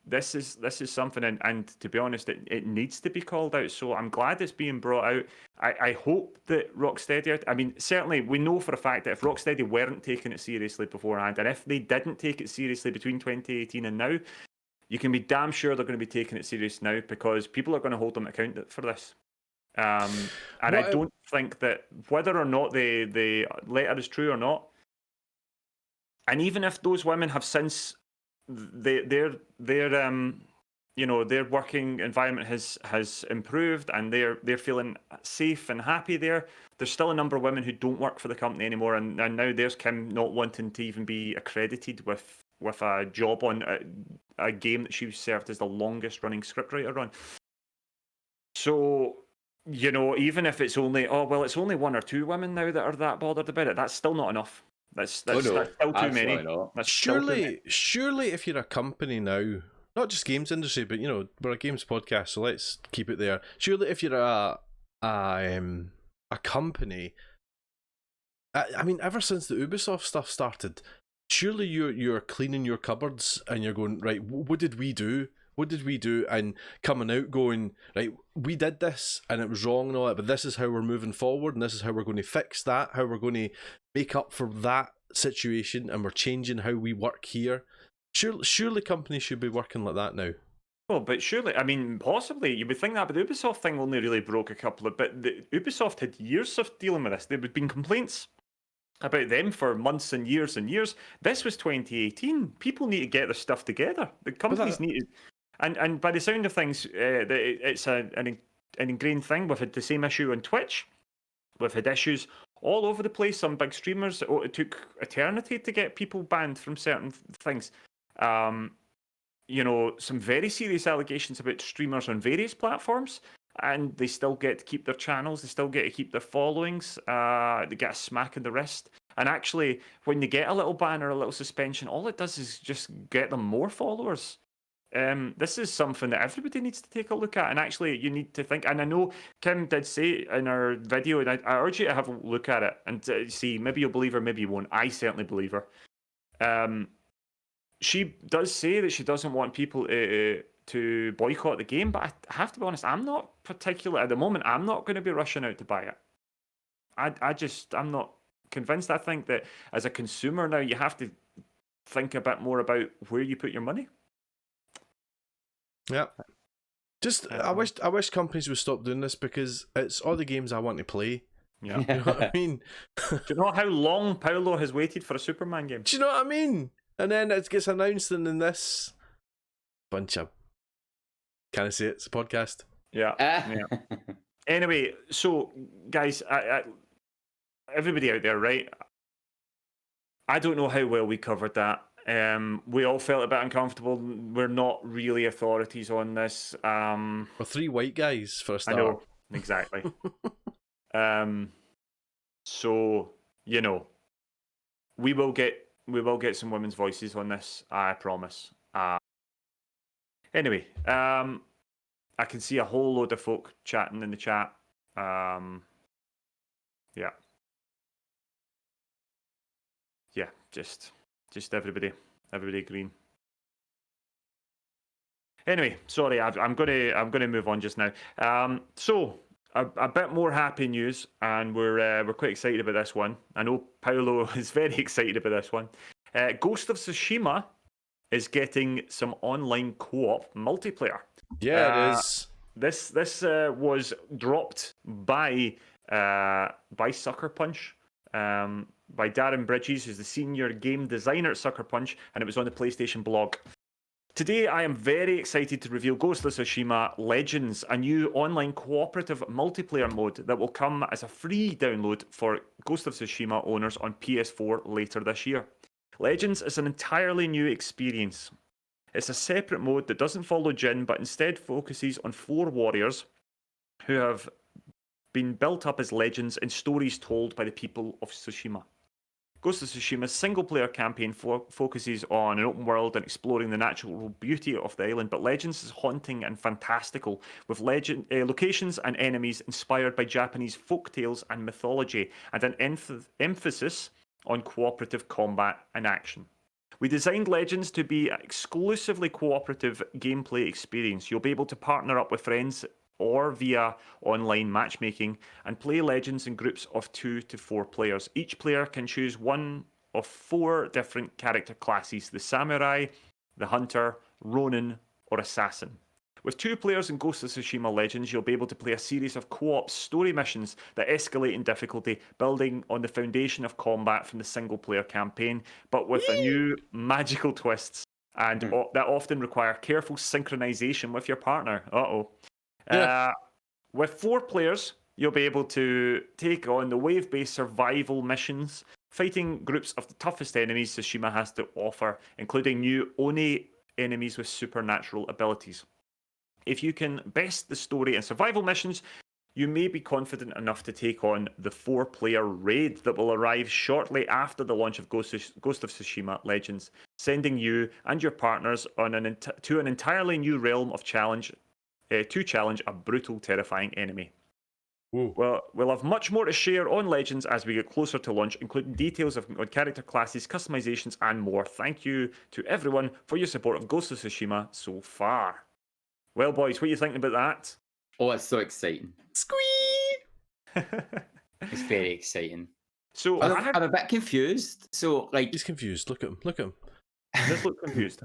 This is something, and to be honest, it needs to be called out. So I'm glad it's being brought out. I hope that Rocksteady, I mean, certainly we know for a fact that if Rocksteady weren't taking it seriously beforehand, and if they didn't take it seriously between 2018 and now, you can be damn sure they're going to be taking it serious now, because people are going to hold them accountable for this. And I don't think that whether or not the letter is true or not, and even if those women have since their working environment has improved and they're feeling safe and happy there's still a number of women who don't work for the company anymore, and now there's Kim not wanting to even be accredited with a job on a game that she served as the longest running scriptwriter on. So, you know, even if it's only it's only 1 or 2 women now that are that bothered about it, that's still not enough. That's still too many. That's surely if you're a company now, not just games industry, but you know, we're a games podcast, so let's keep it there. Surely if you're a company, I mean, ever since the Ubisoft stuff started, surely you're cleaning your cupboards and you're going, right, what did we do? And coming out going, right, we did this and it was wrong and all that, but this is how we're moving forward, and this is how we're going to fix that, how we're going to make up for that situation, and we're changing how we work here. Surely companies should be working like that now. Well, but surely, I mean, possibly you would think that, but the Ubisoft thing only really broke a couple of. But the Ubisoft had years of dealing with this. There had been complaints about them for months and years and years. This was 2018. People need to get their stuff together. The companies need to, and by the sound of things, it's an ingrained thing. We've had the same issue on Twitch. We've had issues all over the place. Some big streamers. It took eternity to get people banned from certain things. Some very serious allegations about streamers on various platforms, and they still get to keep their channels, they still get to keep their followings, they get a smack in the wrist. And actually, when they get a little ban or a little suspension, all it does is just get them more followers. This is something that everybody needs to take a look at, and actually you need to think, and I know Kim did say in her video, and I urge you to have a look at it and see, maybe you'll believe her, maybe you won't. I certainly believe her. She does say that she doesn't want people to boycott the game, but I have to be honest, I'm not particular at the moment. I'm not going to be rushing out to buy it. I'm not convinced. I think that as a consumer now, you have to think a bit more about where you put your money. Yeah. I wish companies would stop doing this, because it's all the games I want to play. Yeah. You know what I mean? Do you know how long Paolo has waited for a Superman game? Do you know what I mean? And then it gets announced, and then this bunch of... Can I say it? It's a podcast. Yeah. Yeah. Anyway, so guys, everybody out there, right? I don't know how well we covered that. We all felt a bit uncomfortable. We're not really authorities on this. We're three white guys for a start. I know, exactly. So, we will get some women's voices on this, I promise. Anyway, I can see a whole load of folk chatting in the chat. Yeah. Yeah, just everybody agreeing. Anyway, sorry, I'm gonna move on just now. So a bit more happy news, and we're quite excited about this one. I know Paolo is very excited about this one. Ghost of Tsushima is getting some online co-op multiplayer. Yeah, it is. This was dropped by Sucker Punch, by Darren Bridges, who's the senior game designer at Sucker Punch, and it was on the PlayStation blog. Today, I am very excited to reveal Ghost of Tsushima Legends, a new online cooperative multiplayer mode that will come as a free download for Ghost of Tsushima owners on PS4 later this year. Legends is an entirely new experience. It's a separate mode that doesn't follow Jin, but instead focuses on 4 warriors who have been built up as legends in stories told by the people of Tsushima. Ghost of Tsushima's single-player campaign focuses on an open world and exploring the natural beauty of the island, but Legends is haunting and fantastical, with locations and enemies inspired by Japanese folktales and mythology, and an emphasis on cooperative combat and action. We designed Legends to be an exclusively cooperative gameplay experience. You'll be able to partner up with friends or via online matchmaking, and play Legends in groups of 2 to 4 players. Each player can choose one of 4 different character classes: the Samurai, the Hunter, Ronin, or Assassin. With 2 players in Ghost of Tsushima Legends, you'll be able to play a series of co-op story missions that escalate in difficulty, building on the foundation of combat from the single-player campaign, but with a new magical twists, and that often require careful synchronization with your partner. With 4 players, you'll be able to take on the wave-based survival missions, fighting groups of the toughest enemies Tsushima has to offer, including new Oni enemies with supernatural abilities. If you can best the story and survival missions, you may be confident enough to take on the 4-player raid that will arrive shortly after the launch of Ghost of Tsushima Legends, sending you and your partners on to an entirely new realm of challenge, to challenge a brutal, terrifying enemy. Ooh. Well, we'll have much more to share on Legends as we get closer to launch, including details on character classes, customizations, and more. Thank you to everyone for your support of Ghost of Tsushima so far. Well, boys, what are you thinking about that? Oh, it's so exciting. Squee! It's very exciting. So I'm a bit confused. So, like, he's confused. Look at him. Just look confused.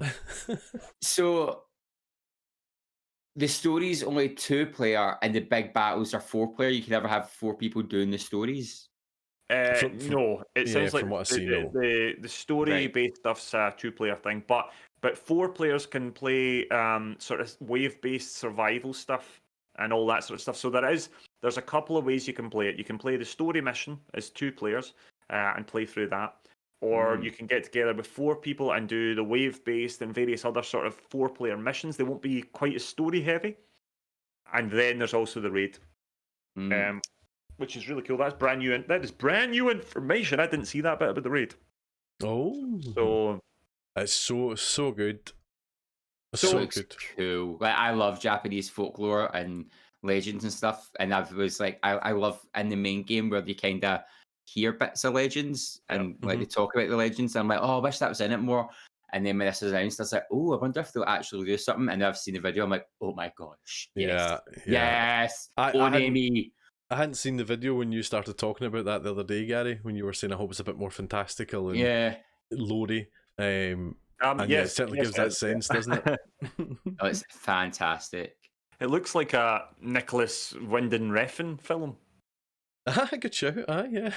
So, the story's only 2-player and the big battles are 4-player. You can never have 4 people doing the stories. No, it sounds like from what I see, no. the story-based stuff's a 2-player thing, but 4 players can play sort of wave-based survival stuff and all that sort of stuff. So there's a couple of ways you can play it. You can play the story mission as 2 players and play through that, or you can get together with 4 people and do the wave-based and various other sort of 4-player missions. They won't be quite as story-heavy. And then there's also the raid. Which is really cool. That is brand new information. I didn't see that bit about the raid. Oh, So it's so good. So good. Cool. Like, I love Japanese folklore and legends and stuff, and I was like, I love in the main game where they kind of hear bits of legends and like they talk about the legends. And I'm like, oh, I wish that was in it more. And then when this is announced, I was like, oh, I wonder if they'll actually do something. And I've seen the video. I'm like, oh my gosh, yes, yes, Onemi. I hadn't seen the video when you started talking about that the other day, Gary, when you were saying I hope it's a bit more fantastical and lore-y. And it certainly gives that sense, doesn't it? Oh, it's fantastic. It looks like a Nicholas Winding Refn film. Good show. Yeah.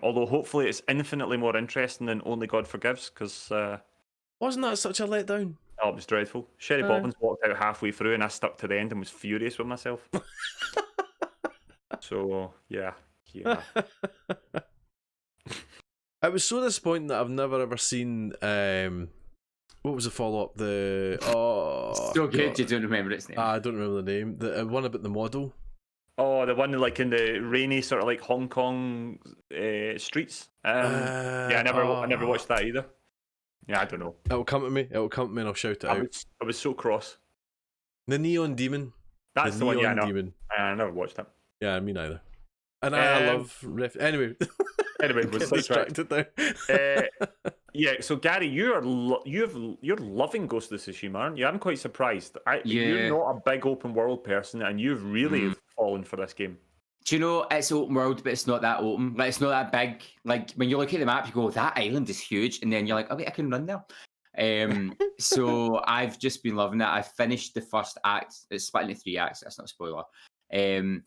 Although hopefully it's infinitely more interesting than Only God Forgives, because wasn't that such a letdown? Oh, it was dreadful. Sherry Bobbins walked out halfway through and I stuck to the end and was furious with myself. So, yeah. It was so disappointing that I've never ever seen, what was the follow-up? So good, you don't remember its name. I don't remember the name. The one about the model. Oh, the one like in the rainy sort of like Hong Kong streets. I never watched that either. Yeah, I don't know. It'll come to me and I'll shout it out. I was so cross. The Neon Demon. That's the one, yeah, Demon. I never watched that. Yeah, me neither. And I love Anyway, we're distracted now. Yeah, so Gary, you're loving Ghost of Tsushima, aren't you? I'm quite surprised. You're not a big open world person, and you've really fallen for this game. Do you know, it's open world, but it's not that open. Like, it's not that big. Like, when you look at the map, you go, that island is huge, and then you're like, oh wait, I can run there. So I've just been loving it. I finished the first act. It's split into 3 acts. That's not a spoiler. And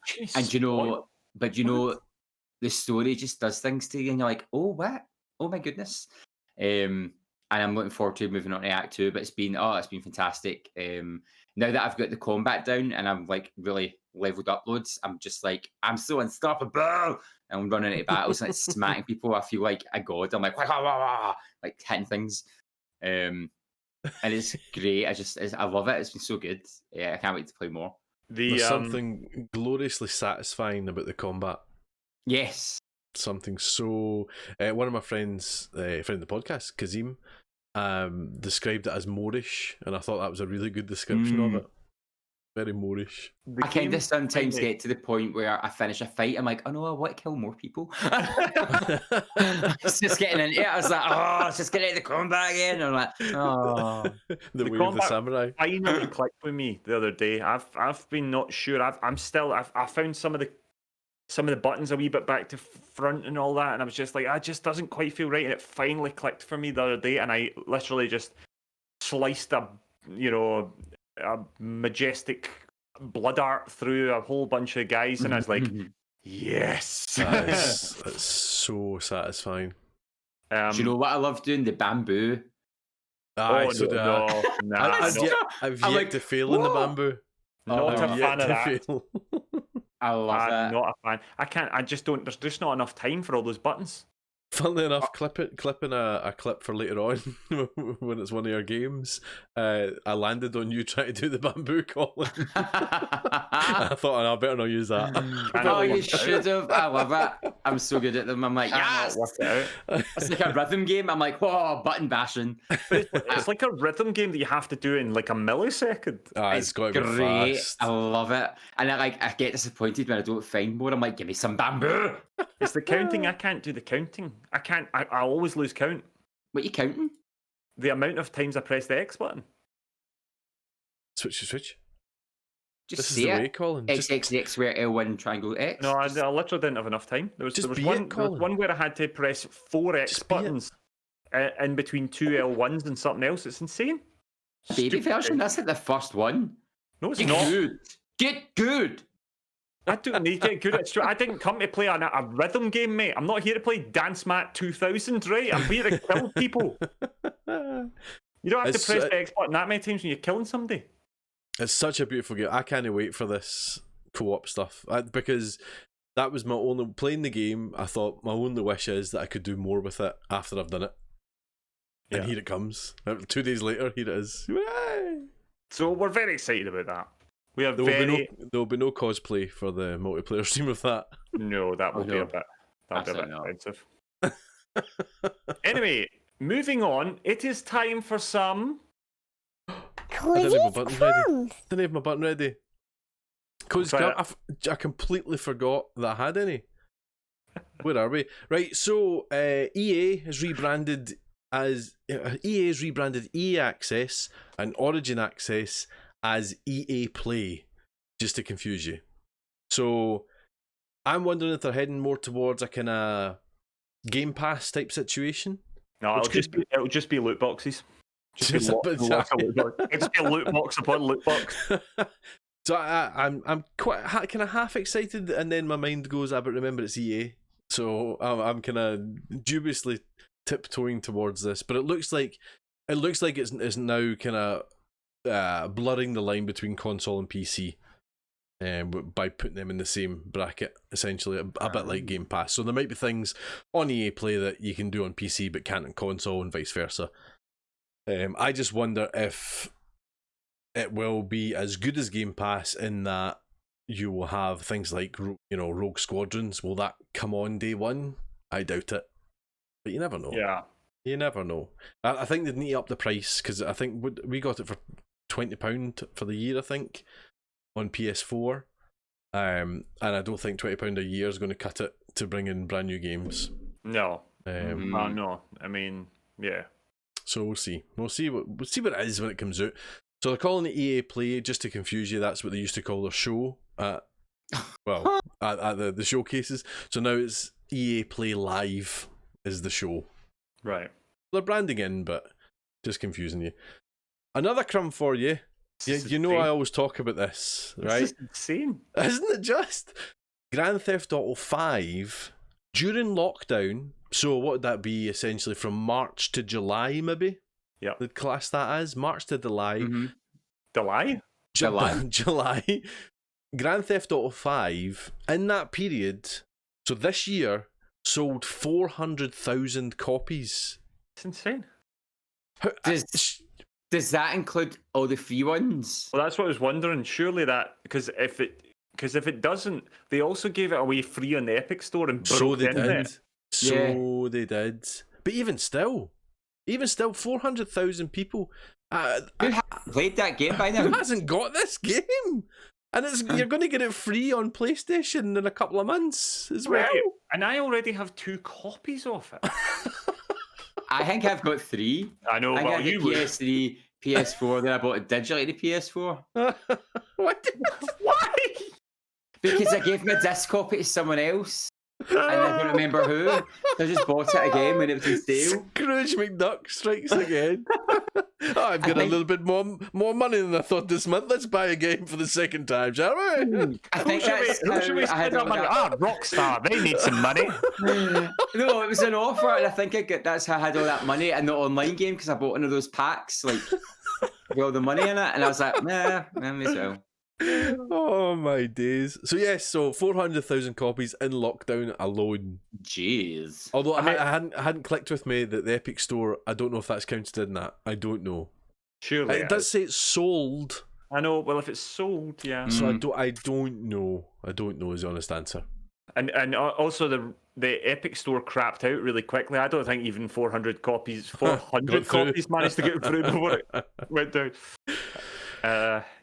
you know, the story just does things to you, and you're like, oh what? Oh my goodness. And I'm looking forward to moving on to Act 2. But it's been fantastic. Now that I've got the combat down and I'm like really leveled up loads, I'm just like, I'm so unstoppable. And I'm running into battles and smacking people. I feel like a god. I'm like, wah, wah, wah, like hitting things. And it's great. I love it. It's been so good. Yeah, I can't wait to play more. There's something gloriously satisfying about the combat. Yes. Something so... one of my friends, friend of the podcast, Kazim, described it as Moorish, and I thought that was a really good description of it. Very Moorish. I kind of sometimes get to the point where I finish a fight, I'm like, oh no, I want to kill more people. It's just getting into it. I was like, oh, it's just getting into the combat again. And I'm like, oh. the way of the samurai. Finally clicked with me the other day. I've been not sure. I found some of the buttons a wee bit back to front and all that, and I was just like, it just doesn't quite feel right. And it finally clicked for me the other day, and I literally just sliced a majestic blood art through a whole bunch of guys, and I was like, yes. That's so satisfying. Do you know what I love doing? The bamboo. I've yet to fail in the bamboo. Not a fan of that. I love it. I'm not a fan. I can't. I just don't. There's just not enough time for all those buttons. Funnily enough, clipping a clip for later on when it's one of your games, I landed on you trying to do the bamboo calling. I thought, I better not use that. Oh, you should have. I love it. I'm so good at them. I'm like, yes! It's like a rhythm game. I'm like, whoa, button bashing. It's like a rhythm game that you have to do in like a millisecond. It's got to be great. fast. I love it. And I get disappointed when I don't find more. I'm like, give me some bamboo. It's the counting. I can't do the counting. I always lose count. What are you counting? The amount of times I press the X button. Switch. Just this say is the it. way, Colin. X, where L1 triangle X. No, I literally didn't have enough time. There was one where I had to press 4 X buttons in between 2 L1s and something else. It's insane. Baby version? That's like the first one. No, it's Get not. good. Get good. I don't need to get good at it. I didn't come to play a rhythm game, mate. I'm not here to play Dance Mat 2000, right? I'm here to kill people. You don't have to press the X button that many times when you're killing somebody. It's such a beautiful game. I can't wait for this co-op stuff because that was my only playing the game. I thought my only wish is that I could do more with it after I've done it. And here it comes. 2 days later, here it is. Hooray! So we're very excited about that. We are There will be no cosplay for the multiplayer stream of that. No, that will be a bit. That'll be a bit expensive. Anyway, moving on. It is time for some. I didn't have my button ready. Didn't have my button ready. Because I completely forgot that I had any. Where are we? Right, so EA has rebranded EA Access and Origin Access as EA Play, just to confuse you. So I'm wondering if they're heading more towards a kind of Game Pass type situation. No, it'll just be loot boxes. It'll just be a loot box upon loot box. So I'm quite kind of half excited, and then my mind goes, but remember it's EA. So I'm kind of dubiously tiptoeing towards this, but it looks like it's now kind of blurring the line between console and PC, by putting them in the same bracket, essentially a bit like Game Pass. So there might be things on EA Play that you can do on PC but can't on console, and vice versa. I just wonder if it will be as good as Game Pass in that you will have things like, Rogue Squadrons. Will that come on day one? I doubt it. But you never know. Yeah. You never know. I think they'd need to up the price, because I think we got it for £20 for the year, I think, on PS4. And I don't think £20 a year is going to cut it to bring in brand new games. No. No. I mean, yeah. So we'll see. We'll see what it is when it comes out. So they're calling it EA Play, just to confuse you. That's what they used to call their show at the showcases. So now it's EA Play Live is the show. Right. They're branding in, but just confusing you. Another crumb for you. You know I always talk about this, right? This is insane. Isn't it just? Grand Theft Auto 5 during lockdown. So what would that be, essentially from March to July, maybe? Yeah. They'd class that as March to July. Mm-hmm. July. Grand Theft Auto 5 in that period, so this year, sold 400,000 copies. It's insane. Does that include all the free ones? Well, that's what I was wondering. Surely that, because if it doesn't, they also gave it away free on the Epic Store and broke the internet. So they did. But even still, 400,000 people. Who played that game by now? Who hasn't got this game? And you're going to get it free on PlayStation in a couple of months as well. Right. And I already have 2 copies of it. I think I've got 3. I know, I well, got you the PS3, PS4, then I bought it digitally the PS4. What? Why? Because I gave my disc copy to someone else. And I don't remember who. So I just bought it again when it was in sale. Scrooge McDuck strikes again. I've got a little bit more money than I thought this month. Let's buy a game for the second time, shall we? I think Who should we spend our money? Rockstar. They need some money. No, it was an offer, and I think that's how I had all that money in the online game, because I bought one of those packs, like, with all the money in it, and I was like, nah, may as well. Oh my days. So yes, so 400,000 copies in lockdown alone. Jeez. Although I hadn't clicked with me that the Epic Store, I don't know if that's counted in that. I don't know. Surely it does say it's sold. I know. Well, if it's sold, yeah. So I don't know. I don't know is the honest answer. And also the Epic Store crapped out really quickly. I don't think even 400 copies managed to get through before it went down.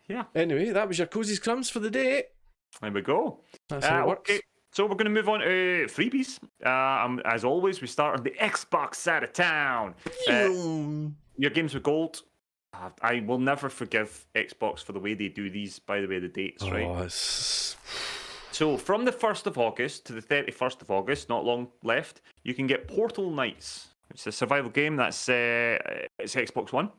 Yeah. Anyway, that was your Cozy's Crumbs for the day. There we go. That's how it works. Okay. So we're going to move on to freebies. As always, we start on the Xbox side of town. Your games with gold. I will never forgive Xbox for the way they do these, by the way, the dates, right? So from the 1st of August to the 31st of August, not long left, you can get Portal Knights. It's a survival game. It's Xbox One.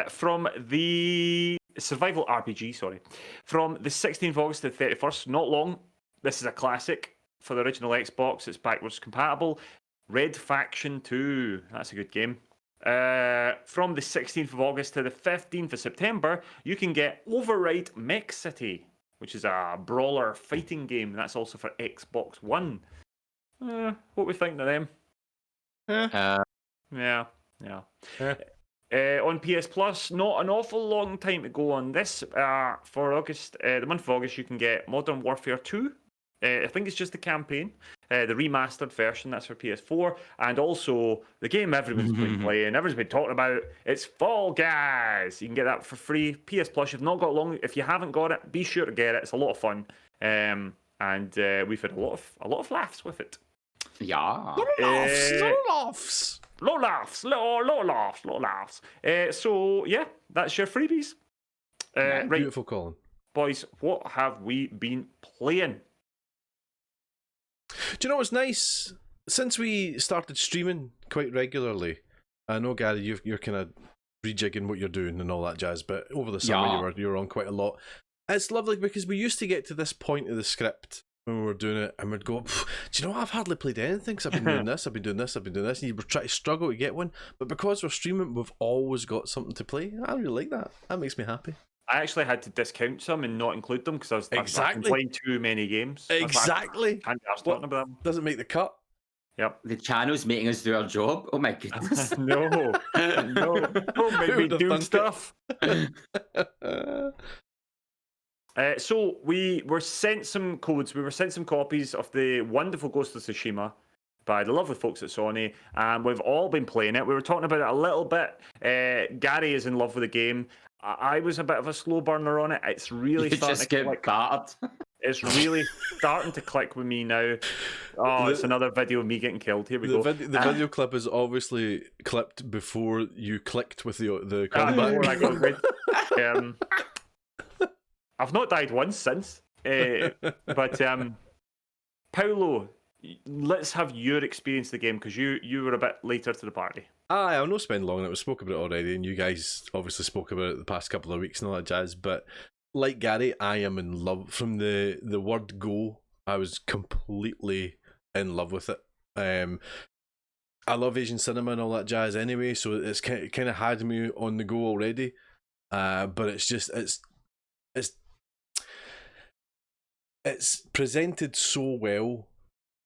From the survival RPG, from the 16th of August to the 31st, not long. This is a classic for the original Xbox. It's backwards compatible. Red Faction 2. That's a good game. From the 16th of August to the 15th of September, you can get Override Mech City, which is a brawler fighting game. That's also for Xbox One. What we think of them? Yeah. On PS Plus, not an awful long time to go on this. For August, the month of August, you can get Modern Warfare 2. I think it's just the campaign, the remastered version. That's for PS4, and also the game everyone's been playing, everyone's been talking about. It's Fall Guys. You can get that for free. PS Plus. You've not got long. If you haven't got it, be sure to get it. It's a lot of fun, and we've had a lot of laughs with it. Yeah. Low laughs. So yeah, that's your freebies. Right, Beautiful, Colin. boys. What have we been playing? Do you know what's nice? Since we started streaming quite regularly, I know, Gary, you're kind of rejigging what you're doing and all that jazz, but over the summer you were on quite a lot. It's lovely because we used to get to this point of the script when we were doing it and we'd go, do you know what? I've hardly played anything because I've been doing this, I've been doing this, and you were trying to struggle to get one. But because we're streaming, we've always got something to play. I really like that. That makes me happy. I actually had to discount some and not include them because I've been playing too many games. Exactly. I can't be talking about them. Doesn't make the cut. Yep. The channel's making us do our job. Oh my goodness. No, don't make me do stuff. So we were sent some codes. We were sent some copies of the wonderful Ghost of Tsushima by the lovely folks at Sony, and we've all been playing it. We were talking about it a little bit. Gary is in love with the game. I was a bit of a slow burner on it. It's really starting just to get click. battered. It's really starting to click with me now. Oh, it's another video of me getting killed. Here we go. The video clip is obviously clipped before you clicked with the combat. Before I got rid. I've not died once since. But Paolo, let's have your experience of the game because you were a bit later to the party. I'll not spend long on it. We spoke about it already, and you guys obviously spoke about it the past couple of weeks and all that jazz. But like Gary, I am in love. From the word go, I was completely in love with it. I love Asian cinema and all that jazz anyway, so it's kind of had me on the go already. But it's presented so well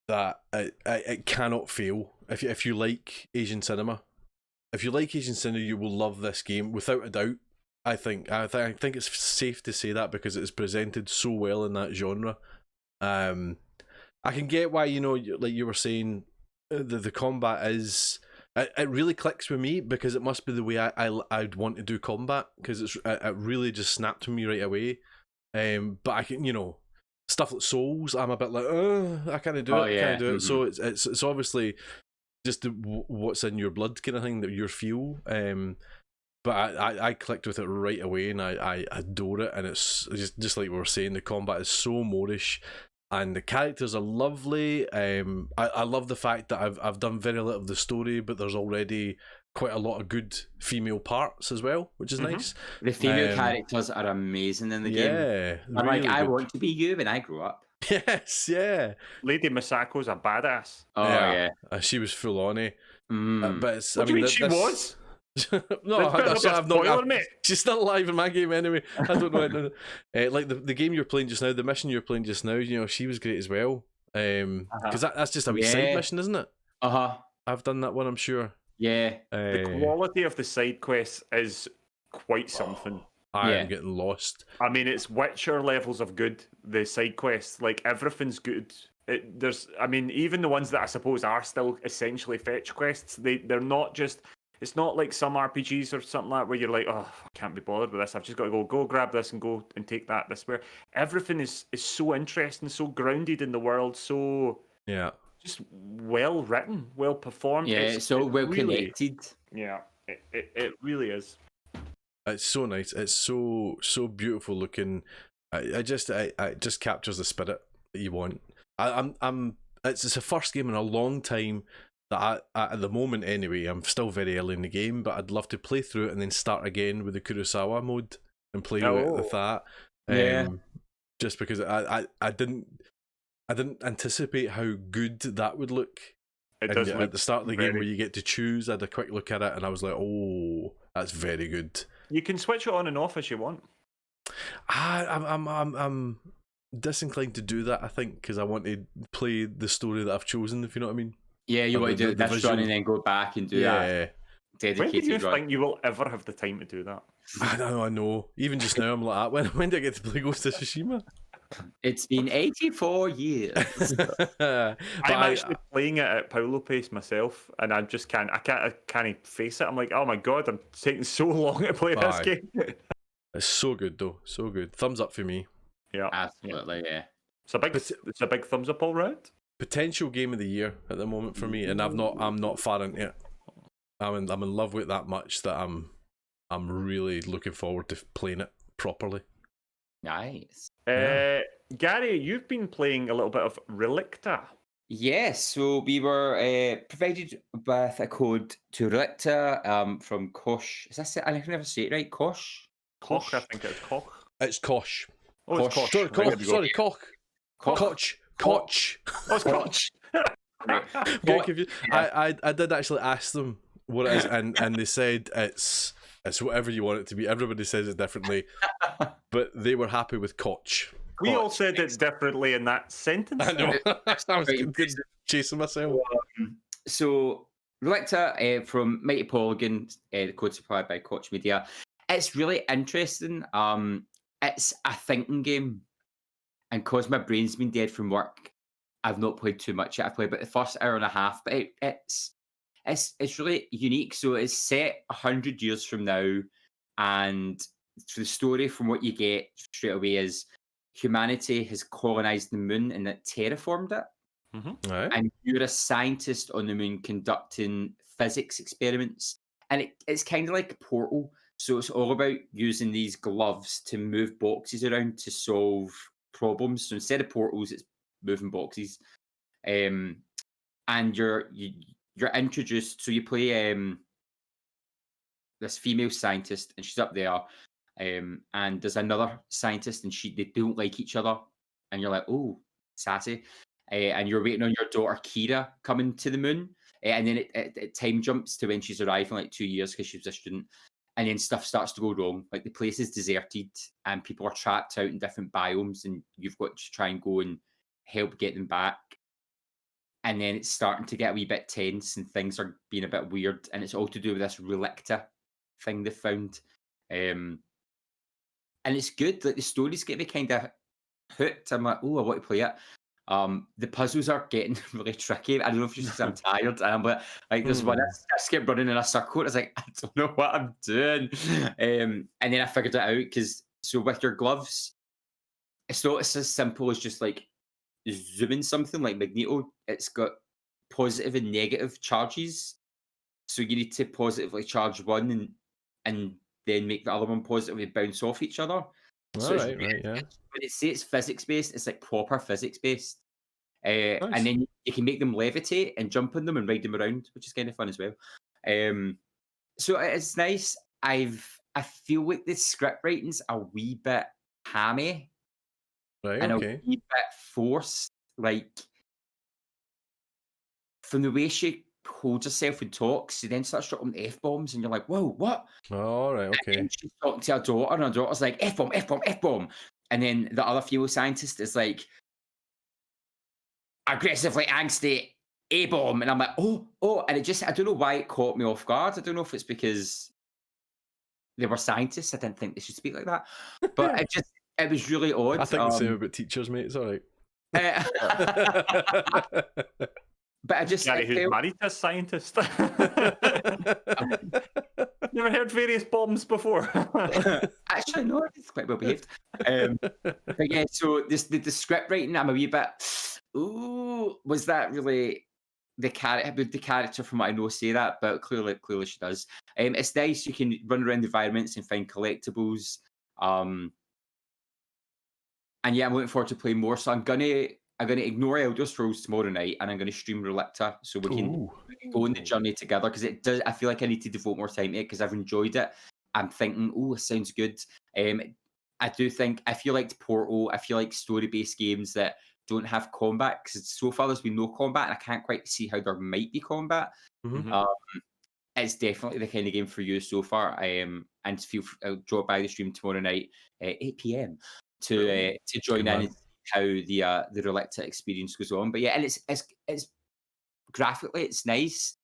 that it cannot fail. If you like Asian cinema, you will love this game without a doubt. I think it's safe to say that because it's presented so well in that genre. I can get why, like you were saying, the combat is. It really clicks with me because it must be the way I'd want to do combat because it really just snapped to me right away. But I can, stuff like Souls, I'm a bit like, I can't do it. Can't do it. So it's obviously just what's in your blood kind of thing that you feel. But I clicked with it right away and I adore it. And it's just like we were saying, the combat is so modish and the characters are lovely. I love the fact that I've done very little of the story, but there's already quite a lot of good female parts as well, which is nice. The female characters are amazing in the game. Yeah, I'm really like, I good. want to be you when I grow up. Yes, yeah. Lady Masako's a badass. Oh yeah. She was full on it. But it's, What do you mean she was? No, I've not. Mate. She's still alive in my game anyway. I don't know. Like the game you're playing just now, the mission you're playing just now, she was great as well. Because that's just a wee side mission, isn't it? I've done that one, I'm sure. Yeah. The quality of the side quests is quite something. I am getting lost. I mean, it's Witcher levels of good. The side quests, like everything's good. Even the ones that I suppose are still essentially fetch quests. They're not just. It's not like some RPGs or something like that where you're like, oh, I can't be bothered with this. I've just got to go grab this and go and take that. This where everything is so interesting, so grounded in the world, so just well written, well performed. Yeah, it's so well connected. Yeah, it really is. It's so nice. It's so beautiful looking. It just captures the spirit that you want. It's the first game in a long time that at the moment anyway, I'm still very early in the game, but I'd love to play through it and then start again with the Kurosawa mode and play with that. Yeah. Just because I didn't anticipate how good that would look. It And does at look the start of the game very- where you get to choose, I had a quick look at it and I was like, oh, that's very good. You can switch it on and off as you want. I'm disinclined to do that, I think, because I want to play the story that I've chosen, if you know what I mean. Yeah, you Or want to do the this visual- run and then go back and do that Yeah. When do dedicated you run. think you will ever have the time to do that? I know. Even just now, I'm like, when do I get to play Ghost of Tsushima? It's been 84 years. But I'm actually playing it at Paulo pace myself, and I just can't face it. I'm like, oh my god, I'm taking so long to play this Aye. game. It's so good, though. So good. Thumbs up for me. Yeah, Absolutely, yeah. it's a big thumbs up all round. Potential game of the year at the moment for me, and I'm not far into it. I'm in love with it that much that I'm really looking forward to playing it properly. Nice. Gary, you've been playing a little bit of Relicta. Yes, so we were provided with a code to Relicta from Kosh. Is that it? I can never say it right. Kosh? Koch, I think it's Koch. It's Kosh. Oh, it's Koch. Koch. Sorry, Right, there we go. Sorry, Koch. Koch. Koch. Oh, it's Koch. Getting confused. I did actually ask them what it is, and they said it's whatever you want it to be. Everybody says it differently, but they were happy with Koch. We all said it differently in that sentence. I know. I was Right. good chasing myself. So Relicta from Mighty Polygon, the code supplied by Koch Media. It's really interesting. It's a thinking game, and cause my brain's been dead from work, I've not played too much yet. I've played about the first hour and a half, but it's really unique. So it's set 100 years from now, and the story from what you get straight away is humanity has colonized the moon and it terraformed it. Right. And you're a scientist on the moon conducting physics experiments. And it's kind of like a portal. So it's all about using these gloves to move boxes around to solve problems. So instead of portals, it's moving boxes. And you're introduced. So you play this female scientist, and she's up there. And there's another scientist, and they don't like each other. And you're like, oh, sassy. And you're waiting on your daughter Kira coming to the moon, and then it time jumps to when she's arriving, like 2 years, because she was a student, and then stuff starts to go wrong. Like the place is deserted, and people are trapped out in different biomes, and you've got to try and go and help get them back. And then it's starting to get a wee bit tense, and things are being a bit weird, and it's all to do with this Relicta thing they found. And it's good. Like the stories get me kind of hooked. I'm like, oh, I want to play it. The puzzles are getting really tricky. I don't know if it's just I'm tired. And I'm like there's one I just kept running in a circle. I was like, I don't know what I'm doing. And then I figured it out because with your gloves, it's not as simple as just like zooming something like Magneto. It's got positive and negative charges. So you need to positively charge one and then make the other one positively bounce off each other. So Right, yeah. When it says it's physics based, it's like proper physics based. Nice. And then you can make them levitate and jump on them and ride them around, which is kind of fun as well. So it's nice. I feel like the script writing's a wee bit hammy Right, and okay. a wee bit forced. Like from the way she holds herself and talks, she then starts dropping F-bombs, and you're like, whoa, what? All right, And okay. then she's talking to her daughter, and her daughter's like, F-bomb, F-bomb, F-bomb. And then the other female scientist is like, aggressively angsty, A-bomb. And I'm like, oh. And I don't know why it caught me off guard. I don't know if it's because they were scientists. I didn't think they should speak like that. But it was really odd. I think the same about teachers, mate. It's all right. But I just... Gary, who's married to a scientist. Never heard various bombs before. Actually, no, it's quite well behaved. But yeah, so the script writing, I'm a wee bit... Ooh, was that really the character from what I know say that? But clearly she does. It's nice. You can run around the environments and find collectibles. And yeah, I'm looking forward to playing more. So I'm gonna I'm going to ignore Elder Scrolls tomorrow night, and I'm going to stream Relicta so we can go on the journey together. Because it does, I feel like I need to devote more time to it because I've enjoyed it. I'm thinking, oh, it sounds good. I do think I feel like Portal. I feel like story-based games that don't have combat, because so far there's been no combat, and I can't quite see how there might be combat. It's definitely the kind of game for you so far. And feel I'll drop by the stream tomorrow night at 8 p.m. to join in and see how the Relicta experience goes on. But yeah, and it's graphically it's nice.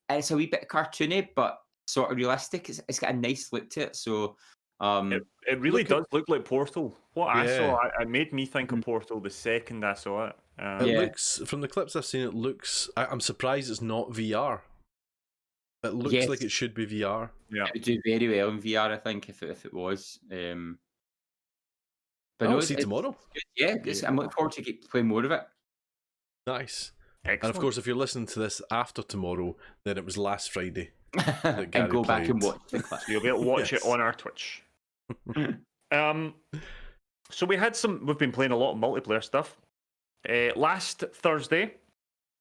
And it's a wee bit cartoony, but sort of realistic. It's got a nice look to it. So it really does look like Portal. What I saw, it made me think Mm-hmm. of Portal the second I saw it. It looks, from the clips I've seen, it looks. I'm surprised it's not VR. It looks like it should be VR. Yeah, it would do very well in VR, I think, if it was. But I'll see tomorrow. It's good. I'm looking forward to playing more of it. Nice. excellent. And of course, if you're listening to this after tomorrow, then it was last Friday. And Gary go back and played. watch the clip. You'll be able to watch it on our Twitch. So we've been playing a lot of multiplayer stuff. Last Thursday,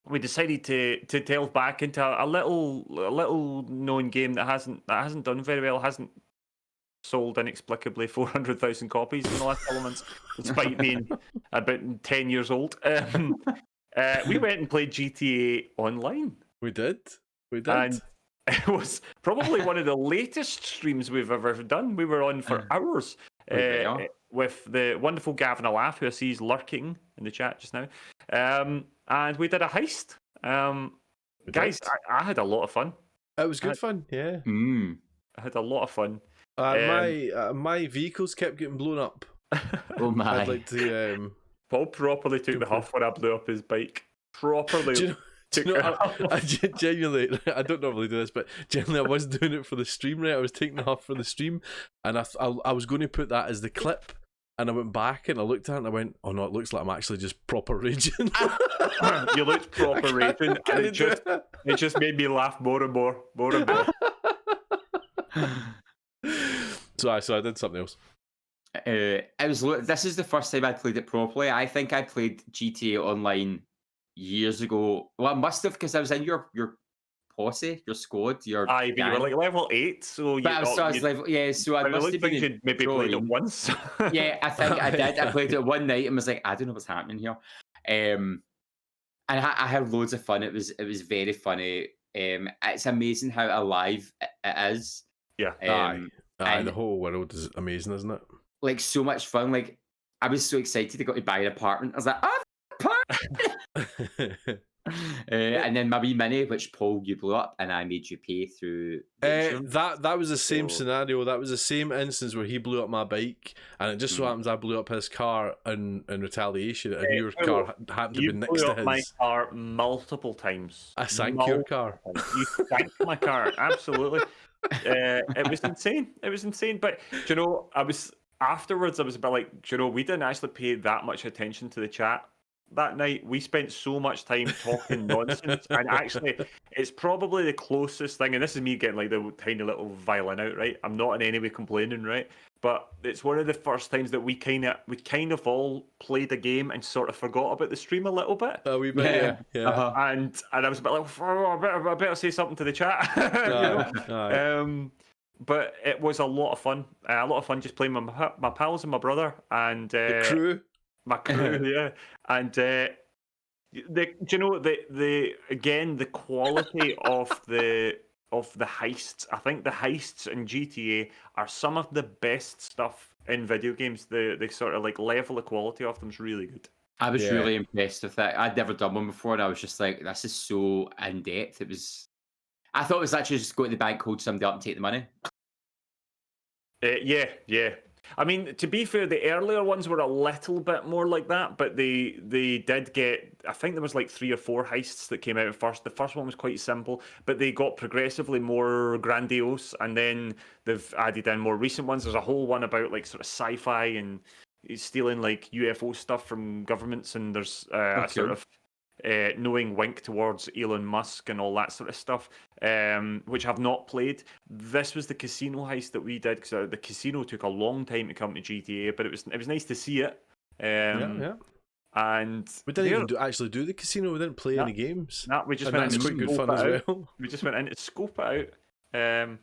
we decided to delve back into a little known game that hasn't done very well, hasn't sold inexplicably 400,000 copies in the last couple of months, despite being about 10 years old. We went and played GTA Online. We did. And it was probably one of the latest streams we've ever done. We were on for hours with the wonderful Gavin Alaf, who I see is lurking in the chat just now. And we did a heist. Guys, I had a lot of fun. It was good fun, yeah. I had a lot of fun. My vehicles kept getting blown up. Oh my. I'd like to... Paul properly took the huff when I blew up his bike. Properly. Do you know, I genuinely, I don't normally do this, but generally I was doing it for the stream, right? I was taking the huff for the stream, and I was going to put that as the clip, and I went back and I looked at it and I went, oh no, it looks like I'm actually just proper raging. You looked proper raging, and it just made me laugh more and more. So I did something else. This is the first time I played it properly. I think I played GTA Online years ago. Well, I must have, because I was in your posse, your squad, your but you were like level 8, so I was level, yeah, so I must have been you'd maybe played it once. Yeah, I think I did. I played it one night and was like, I don't know what's happening here. And I had loads of fun. It was very funny. It's amazing how alive it is. Yeah. And the whole world is amazing, isn't it? Like, so much fun. Like, I was so excited to go to buy an apartment. I was like, and then my wee mini, which Paul, you blew up, and I made you pay through. That was the same scenario. That was the same instance where he blew up my bike, and it just so happens I blew up his car in retaliation, and your car happened to be next to his. You blew up my car multiple times. I sank your car. You sank my car, absolutely. It was insane. But do you know, afterwards I was a bit like, do you know, we didn't actually pay that much attention to the chat that night. We spent so much time talking nonsense, and actually it's probably the closest thing, and this is me getting like the tiny little violin out, right? I'm not in any way complaining, right? But it's one of the first times that we kind of all played a game and sort of forgot about the stream a little bit. A wee bit, yeah. Uh-huh. And I was a bit like, I better say something to the chat. You know? But it was a lot of fun. Just playing with my pals and my brother and the crew. My crew, yeah. And do you know the quality of the heists? I think the heists in GTA are some of the best stuff in video games. The sort of like level of quality of them is really good. I was really impressed with that. I'd never done one before, and I was just like, this is so in depth. I thought it was actually just go to the bank, hold somebody up, and take the money. Yeah. I mean, to be fair, the earlier ones were a little bit more like that, but they did get, I think there was like 3 or 4 heists that came out first. The first one was quite simple, but they got progressively more grandiose, and then they've added in more recent ones. There's a whole one about like sort of sci-fi and stealing like UFO stuff from governments, and there's a sort of knowing wink towards Elon Musk and all that sort of stuff, which I've not played. This was the casino heist that we did, because the casino took a long time to come to GTA, but it was nice to see it. And and We didn't they're- even actually do the casino. We didn't play No. any games. Nah, we just And went that's in quite to good scope fun it as out. well. We just went in to scope it out.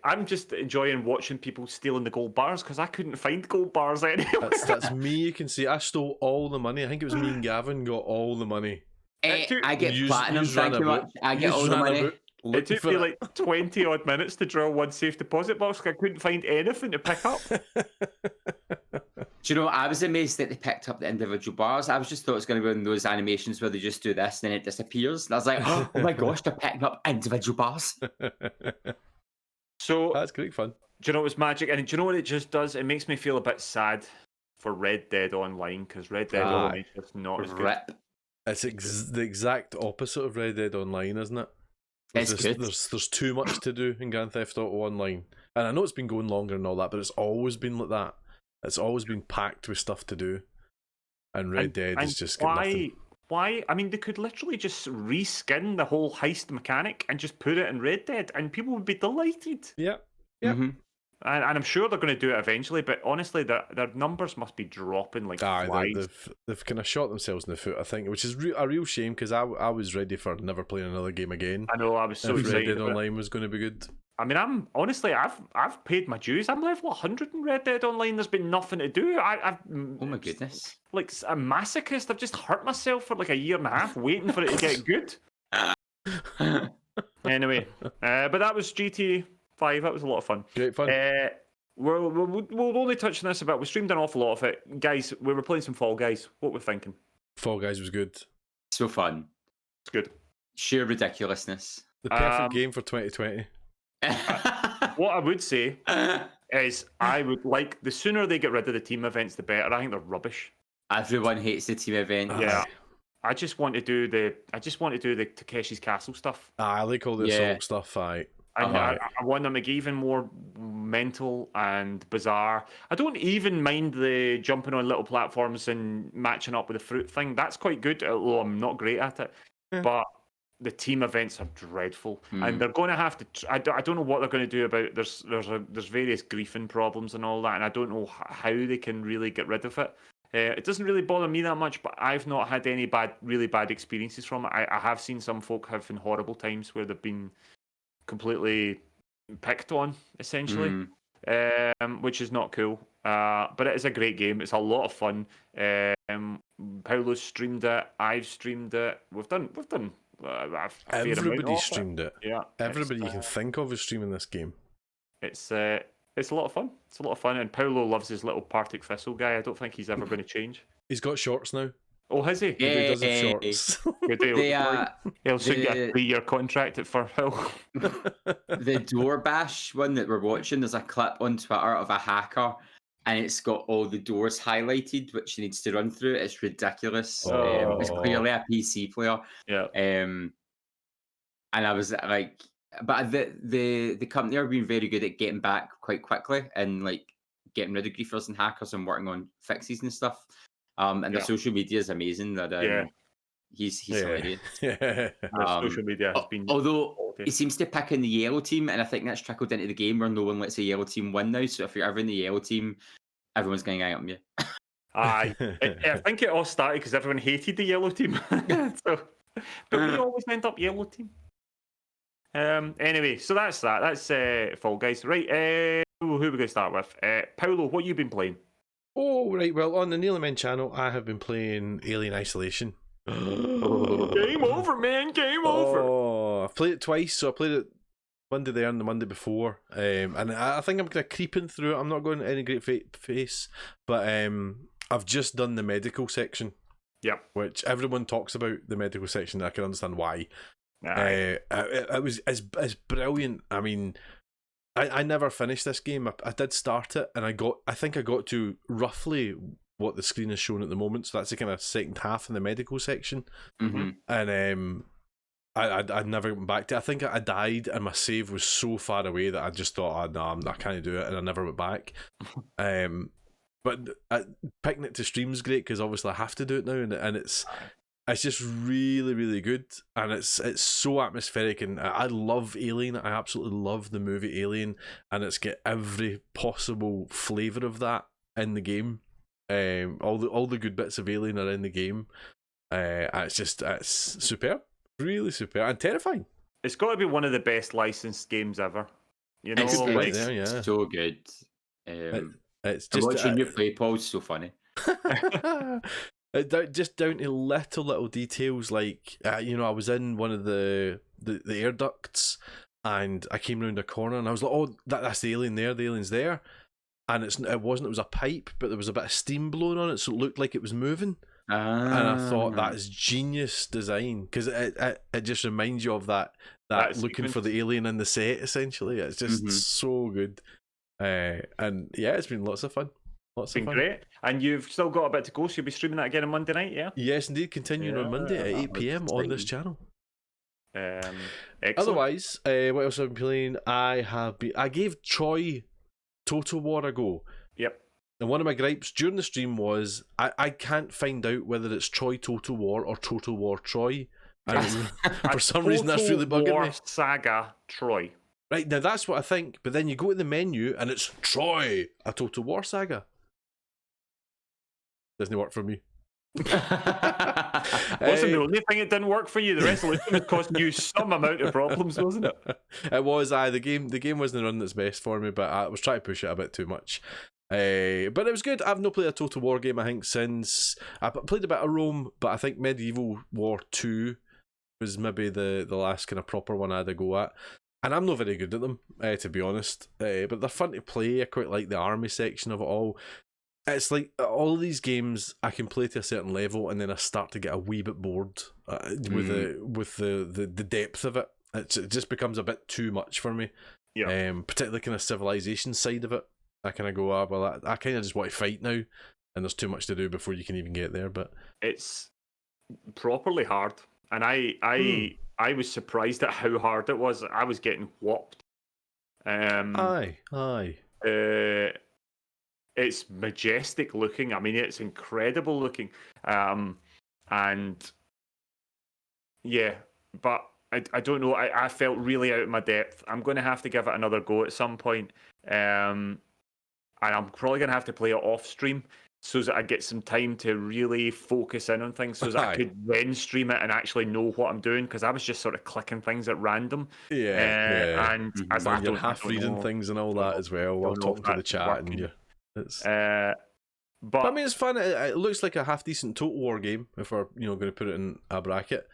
I'm just enjoying watching people stealing the gold bars because I couldn't find gold bars anywhere. That's me. You can see I stole all the money. I think it was me and Gavin got all the money. I get Yous- platinum, yous ran thank you about- much. I get yous all the ran money. about It looking took for me like 20 odd minutes to draw one safe deposit box because I couldn't find anything to pick up. Do you know, I was amazed that they picked up the individual bars. I was just thought it was going to be one of those animations where they just do this and then it disappears. And I was like, oh my gosh, they're picking up individual bars. So, That's great fun. do you know what's magic? And do you know what it just does? It makes me feel a bit sad for Red Dead Online because Red Dead Ah, Online is just not as good. Rip. It's the exact opposite of Red Dead Online, isn't it? It's good. There's too much to do in Grand Theft Auto Online, and I know it's been going longer and all that, but it's always been like that. It's always been packed with stuff to do, and Red Dead is just got nothing. Why? I mean, they could literally just reskin the whole heist mechanic and just put it in Red Dead, and people would be delighted. Yeah, yeah. Mhm. And I'm sure they're going to do it eventually, but honestly, their numbers must be dropping like flies. They've kind of shot themselves in the foot, I think, which is a real shame because I was ready for never playing another game again. I know, I was so If Red excited. Dead about it. Online was going to be good. I mean, I've paid my dues. I'm level 100 in Red Dead Online. There's been nothing to do. Oh my goodness. Like a masochist. I've just hurt myself for like a year and a half waiting for it to get good. Anyway, but that was GTA 5. That was a lot of fun. Great fun. We'll only touch on this a bit. We streamed an awful lot of it. Guys, we were playing some Fall Guys. What we're thinking? Fall Guys was good. So fun. It's good. Sheer ridiculousness. The perfect game for 2020. What I would say is I would like, the sooner they get rid of the team events, the better. I think they're rubbish. Everyone hates the team event. Yeah. I just want to do the Takeshi's Castle stuff. I like all the Yeah. assault stuff. I want them to get even more mental and bizarre. I don't even mind the jumping on little platforms and matching up with the fruit thing. That's quite good, although I'm not great at it. Yeah. But the team events are dreadful, and they're going to have to. I don't know what they're going to do about. There's various griefing problems and all that, and I don't know how they can really get rid of it. It doesn't really bother me that much, but I've not had any really bad experiences from it. I have seen some folk having horrible times where they've been completely picked on, essentially, which is not cool. But it is a great game. It's a lot of fun. Paolo's streamed it. I've streamed it. We've done. A fair amount Everybody of streamed it. Yeah, Everybody you can think of is streaming this game. It's a lot of fun. It's a lot of fun, and Paolo loves his little Partick Thistle guy. I don't think he's ever going to change. He's got shorts now. Oh, has he? He does have Yay. shorts. Good deal. He'll soon get a the- 3-year contract at Firhill. The door bash one that we're watching, there's a clip on Twitter of a hacker and it's got all the doors highlighted which he needs to run through. It's ridiculous. It's clearly a PC player. Yeah. And I was like, but the company are being very good at getting back quite quickly and like getting rid of griefers and hackers and working on fixes and stuff. And their social media is amazing. That he's hilarious. Yeah. Social media has been. Although quality. he seems to pick in the yellow team, and I think that's trickled into the game where no one lets a yellow team win now. So if you're ever in the yellow team, everyone's going to gang up on you. I think it all started because everyone hated the yellow team. But we always end up yellow team. Anyway, so that's that. That's Fall Guys. Right, who are we going to start with? Paolo, what have you been playing? Oh, right. Well, on the Nearly Men channel, I have been playing Alien Isolation. Game over, man. Game over. Oh, I've played it twice. So I played it Monday there and the Monday before. And I think I'm kind of creeping through it. I'm not going at any great pace. But I've just done the medical section. Yep. Which everyone talks about the medical section. I can understand why. It was as brilliant. I mean, I never finished this game. I did start it, and I think I got to roughly what the screen is showing at the moment. So that's the kind of second half in the medical section. Mm-hmm. And I'd never went back to it. I think I died, and my save was so far away that I just thought, I can't do it, and I never went back. But picking it to stream's great because obviously I have to do it now, and it's just really, really good, and it's so atmospheric, and I love Alien. I absolutely love the movie Alien, and it's got every possible flavour of that in the game. All the good bits of Alien are in the game. It's superb, really superb and terrifying. It's got to be one of the best licensed games ever. You know, It's right there, yeah. so good. It's I'm just watching you play, Paul. It's so funny. Just down to little details, like I was in one of the air ducts, and I came round a corner, and I was like, "Oh, that's the alien there. The alien's there," and it wasn't. It was a pipe, but there was a bit of steam blowing on it, so it looked like it was moving. And I thought that is genius design, because it just reminds you of that looking for the alien in the set. Essentially, it's just so good. And yeah, it's been lots of fun. It's been great. And you've still got a bit to go, so you'll be streaming that again on Monday night, yeah? Yes, indeed. Continuing on Monday at 8 PM on this channel. Excellent. Otherwise, what else have I been playing? I gave Troy Total War a go. Yep. And one of my gripes during the stream was I can't find out whether it's Troy Total War or Total War Troy. And for some reason, that's really bugging me. Saga Troy. Right, now that's what I think, but then you go to the menu and it's Troy, a Total War saga. Doesn't work for me. Wasn't the only thing it didn't work for you. The resolution was costing you some amount of problems, wasn't it? It was. The game wasn't running its best for me, but I was trying to push it a bit too much. But it was good. I've not played a Total War game, I think, since I played a bit of Rome, but I think Medieval War 2 was maybe the last kind of proper one I had to go at. And I'm not very good at them, to be honest. But they're fun to play. I quite like the army section of it all. It's like all of these games I can play to a certain level, and then I start to get a wee bit bored with the depth of it. It just becomes a bit too much for me. Yeah. Particularly kind of civilization side of it. I kind of go, well, I kind of just want to fight now, and there's too much to do before you can even get there. But it's properly hard, and I was surprised at how hard it was. I was getting whopped. Aye. It's majestic looking. I mean, it's incredible looking. And yeah, but I don't know. I felt really out of my depth. I'm going to have to give it another go at some point. And I'm probably going to have to play it off stream so that I get some time to really focus in on things so that I could then stream it and actually know what I'm doing, because I was just sort of clicking things at random. Yeah. And you're half reading things and all that as well while talking to the chat. And you. But I mean, it's fun. It looks like a half decent Total War game if we're going to put it in a bracket.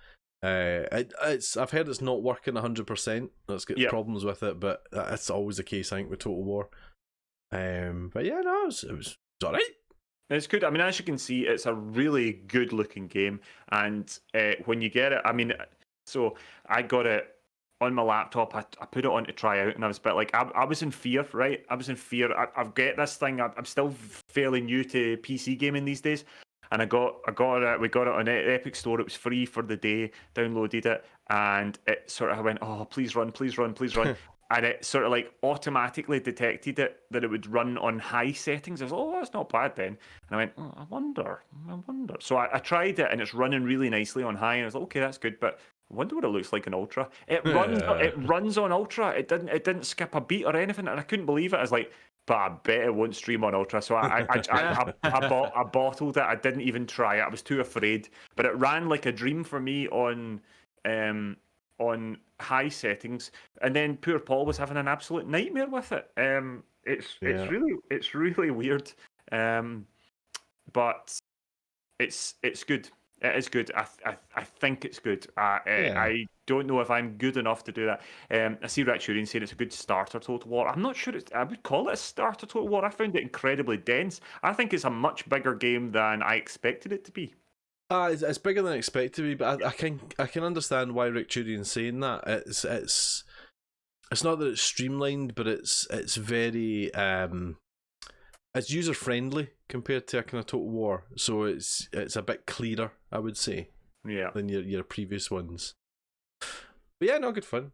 I've heard it's not working 100%. Let's get problems with it, but that's always the case, I think, with Total War. But yeah, no, it was alright. It's good. I mean, as you can see, it's a really good looking game, and when you get it, I mean, so I got it on my laptop. I put it on to try out, and I was a bit like, I was in fear, right? I was in fear. I've get this thing. I'm still fairly new to PC gaming these days, and we got it. We got it on Epic Store. It was free for the day. Downloaded it, and it sort of went, oh, please run. And it sort of like automatically detected it that it would run on high settings. I was like, oh, that's not bad then. And I went, oh, I wonder. So I tried it, and it's running really nicely on high, and I was like, okay, that's good, but I wonder what it looks like in Ultra. It runs on Ultra. It didn't skip a beat or anything, and I couldn't believe it. I was like, but I bet it won't stream on Ultra. So I bottled it. I didn't even try it. I was too afraid. But it ran like a dream for me on high settings, and then poor Paul was having an absolute nightmare with it. It's really weird. But it's good. It is good. I think it's good. I don't know if I'm good enough to do that. I see Ratchurian saying it's a good starter Total War. I'm not sure I would call it a starter Total War. I found it incredibly dense. I think it's a much bigger game than I expected it to be. It's bigger than I expected to be, but I can understand why Rick Churian's saying that. It's not that it's streamlined, but it's very it's user friendly compared to a kind of Total War. So it's a bit clearer, I would say. Yeah. Than your previous ones. But yeah, no, good fun.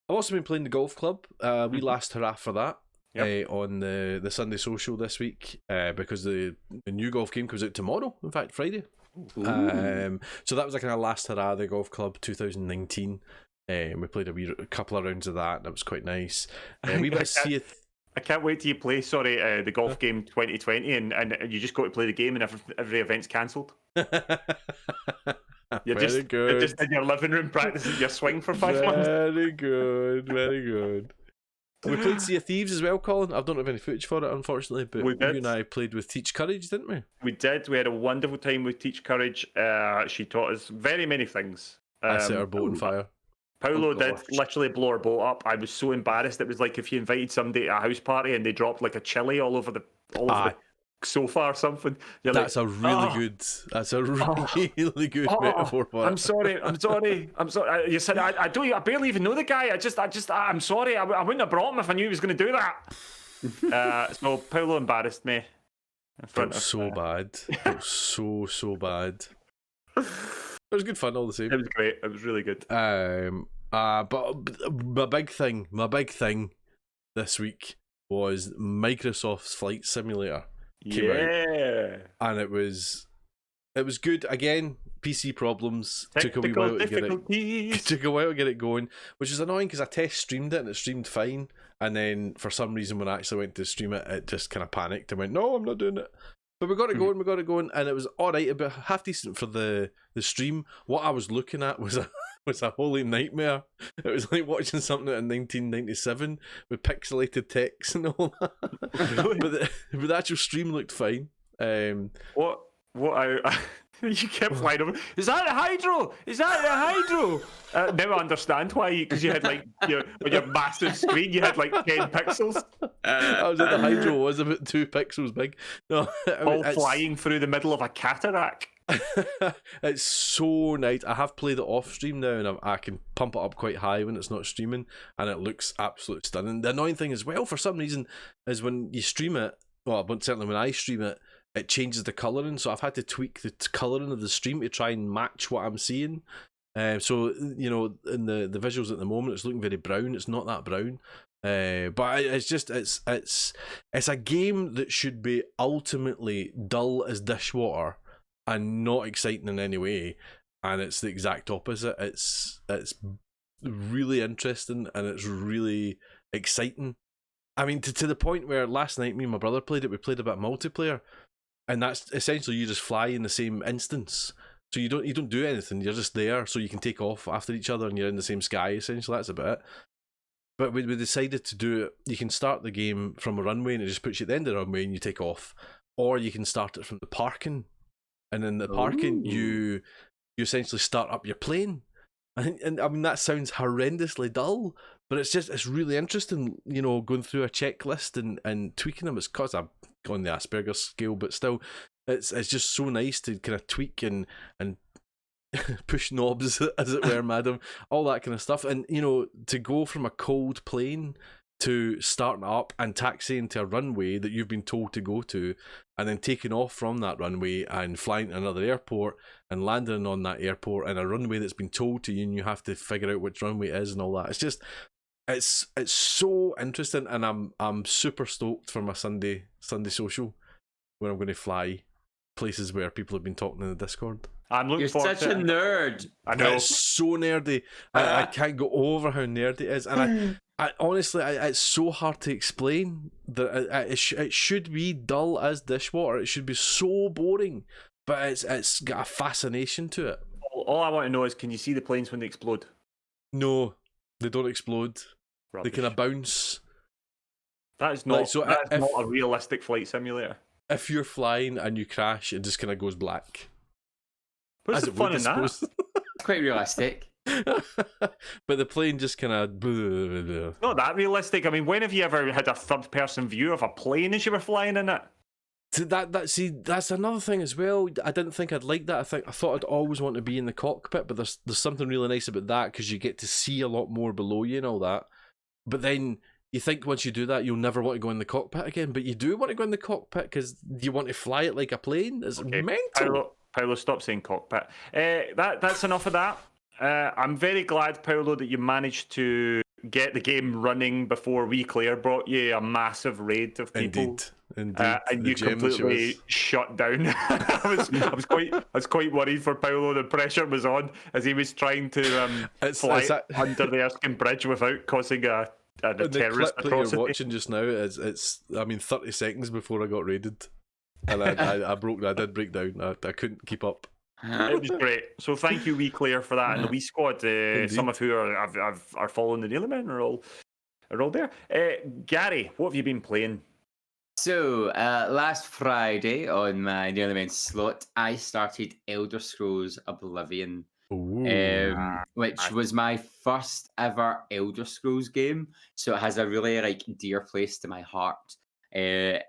I've also been playing the golf club. We last hurrah for that. Yep. On the Sunday social this week, because the new golf game comes out tomorrow, in fact Friday. So that was a kind of last hurrah, the golf club 2019. We played a couple of rounds of that, and it was quite nice. We got to see it. I can't wait till you play, the golf game 2020, and you just go to play the game and every event's cancelled. You're Very just, good. You're just in your living room practicing your swing for 5 months. Very good, very good. We played Sea of Thieves as well, Colin. I don't have any footage for it, unfortunately, but We you did. and I played with Teach Courage, didn't we? We did. We had a wonderful time with Teach Courage. She taught us very many things. I set our boat on fire. Paolo Oh, did gosh. literally blow our boat up. I was so embarrassed. It was like if you invited somebody to a house party and they dropped like a chili all over the sofa or something. You're That's like, a really good. That's a really good metaphor for it. I'm sorry. You said I barely even know the guy. I'm sorry. I wouldn't have brought him if I knew he was going to do that. So Paolo embarrassed me in front It was of. so bad. It was so bad. It was good fun all the same. It was great. It was really good. But my big thing this week was Microsoft's Flight Simulator came out, Yeah. and it was good. Again, PC problems took a wee while to get it. Took a while to get it going, which is annoying because I test streamed it and it streamed fine, and then for some reason when I actually went to stream it, it just kind of panicked and went, "No, I'm not doing it." But we got it going, and it was all right, a bit half decent for the stream. What I was looking at was a holy nightmare. It was like watching something in 1997 with pixelated text and all that. but the actual stream looked fine. What you kept flying over. Is that a hydro? Is that a hydro? Now I understand why, because you had like on your massive screen, you had like 10 pixels I was at the hydro was about 2 pixels big. No, all flying through the middle of a cataract. It's so nice. I have played it off stream now, and I can pump it up quite high when it's not streaming, and it looks absolutely stunning. The annoying thing as well, for some reason, is when you stream it. Well, but certainly when I stream it, it changes the colouring. So I've had to tweak the colouring of the stream to try and match what I'm seeing. So you know, in the visuals at the moment, it's looking very brown. It's not that brown. But it's a game that should be ultimately dull as dishwater and not exciting in any way, and it's the exact opposite. It's really interesting and it's really exciting. I mean, to the point where last night me and my brother played it. We played a bit of multiplayer, and that's essentially you just fly in the same instance. So you don't do anything. You're just there, so you can take off after each other, and you're in the same sky. Essentially, that's about it. But we decided to do it. You can start the game from a runway, and it just puts you at the end of the runway, and you take off, or you can start it from the parking. And in the parking, you essentially start up your plane, and I mean that sounds horrendously dull, but it's really interesting. You know, going through a checklist and tweaking them. It's because I've gone the Asperger's scale, but still, it's just so nice to kind of tweak and push knobs, as it were, madam, all that kind of stuff. And you know, to go from a cold plane to starting up and taxiing to a runway that you've been told to go to, and then taking off from that runway and flying to another airport and landing on that airport in a runway that's been told to you, and you have to figure out which runway it is and all that. It's just it's so interesting, and I'm super stoked for my Sunday social where I'm going to fly places where people have been talking in the Discord. I'm looking You're forward such to a it. nerd. I know. It's so nerdy. I can't go over how nerdy it is, and I honestly, it's so hard to explain that it should be dull as dishwater. It should be so boring, but it's got a fascination to it. All I want to know is, can you see the planes when they explode? No, they don't explode. Rubbish. They kind of bounce. That is not. Like, so that is if- not a realistic flight simulator. If you're flying and you crash, it just kind of goes black. What's As the it fun would, in I that? suppose. Quite realistic. But the plane just kind of. Not that realistic. I mean, when have you ever had a third-person view of a plane as you were flying in it? See, that's another thing as well. I didn't think I'd like that. I thought I'd always want to be in the cockpit, but there's something really nice about that because you get to see a lot more below you and all that. But then you think once you do that, you'll never want to go in the cockpit again. But you do want to go in the cockpit because you want to fly it like a plane. It's mental. Paolo, stop saying cockpit. That's enough of that. I'm very glad, Paolo, that you managed to get the game running before we, Claire, brought you a massive raid of people. Indeed. And The you gem that she completely was. shut down. I was quite worried for Paolo. The pressure was on as he was trying to fly it's under the Erskine Bridge without causing a a And the terrorist clip that you're atrocity. watching just now is 30 seconds before I got raided, and I did break down. I couldn't keep up. It was great. So thank you, wee Claire, for that, and the wee squad. Some of who are following the Nearly Men are all there. Gary, what have you been playing? So, last Friday on my Nearly Men slot, I started Elder Scrolls Oblivion, which was my first ever Elder Scrolls game. So it has a really dear place to my heart. And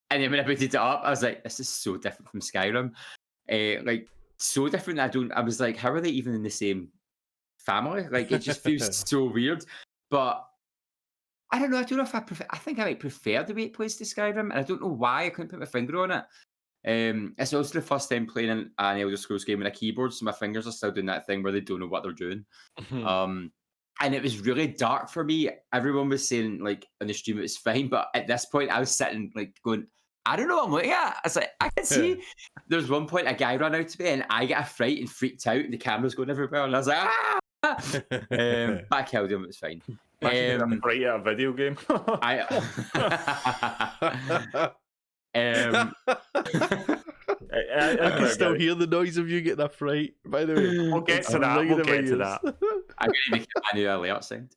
then when I booted it up, I was like, this is so different from Skyrim. So different. I was like, how are they even in the same family? It just feels so weird. But I don't know. I don't know if I prefer. I think I might prefer the way it plays to Skyrim, and I don't know why. I couldn't put my finger on it. It's also the first time playing an Elder Scrolls game with a keyboard, so my fingers are still doing that thing where they don't know what they're doing. And it was really dark for me. Everyone was saying on the stream it was fine, but at this point I was sitting going, I don't know what I'm looking at. I was like, I can see. There's one point a guy ran out to me, and I got a fright and freaked out, and the camera's going everywhere, and I was like, ah! But I killed him. It was fine. Right at a video game. I can still hear the noise of you getting a fright. By the way, we'll get to that. We'll get to that. I'm going to make a new alert sound.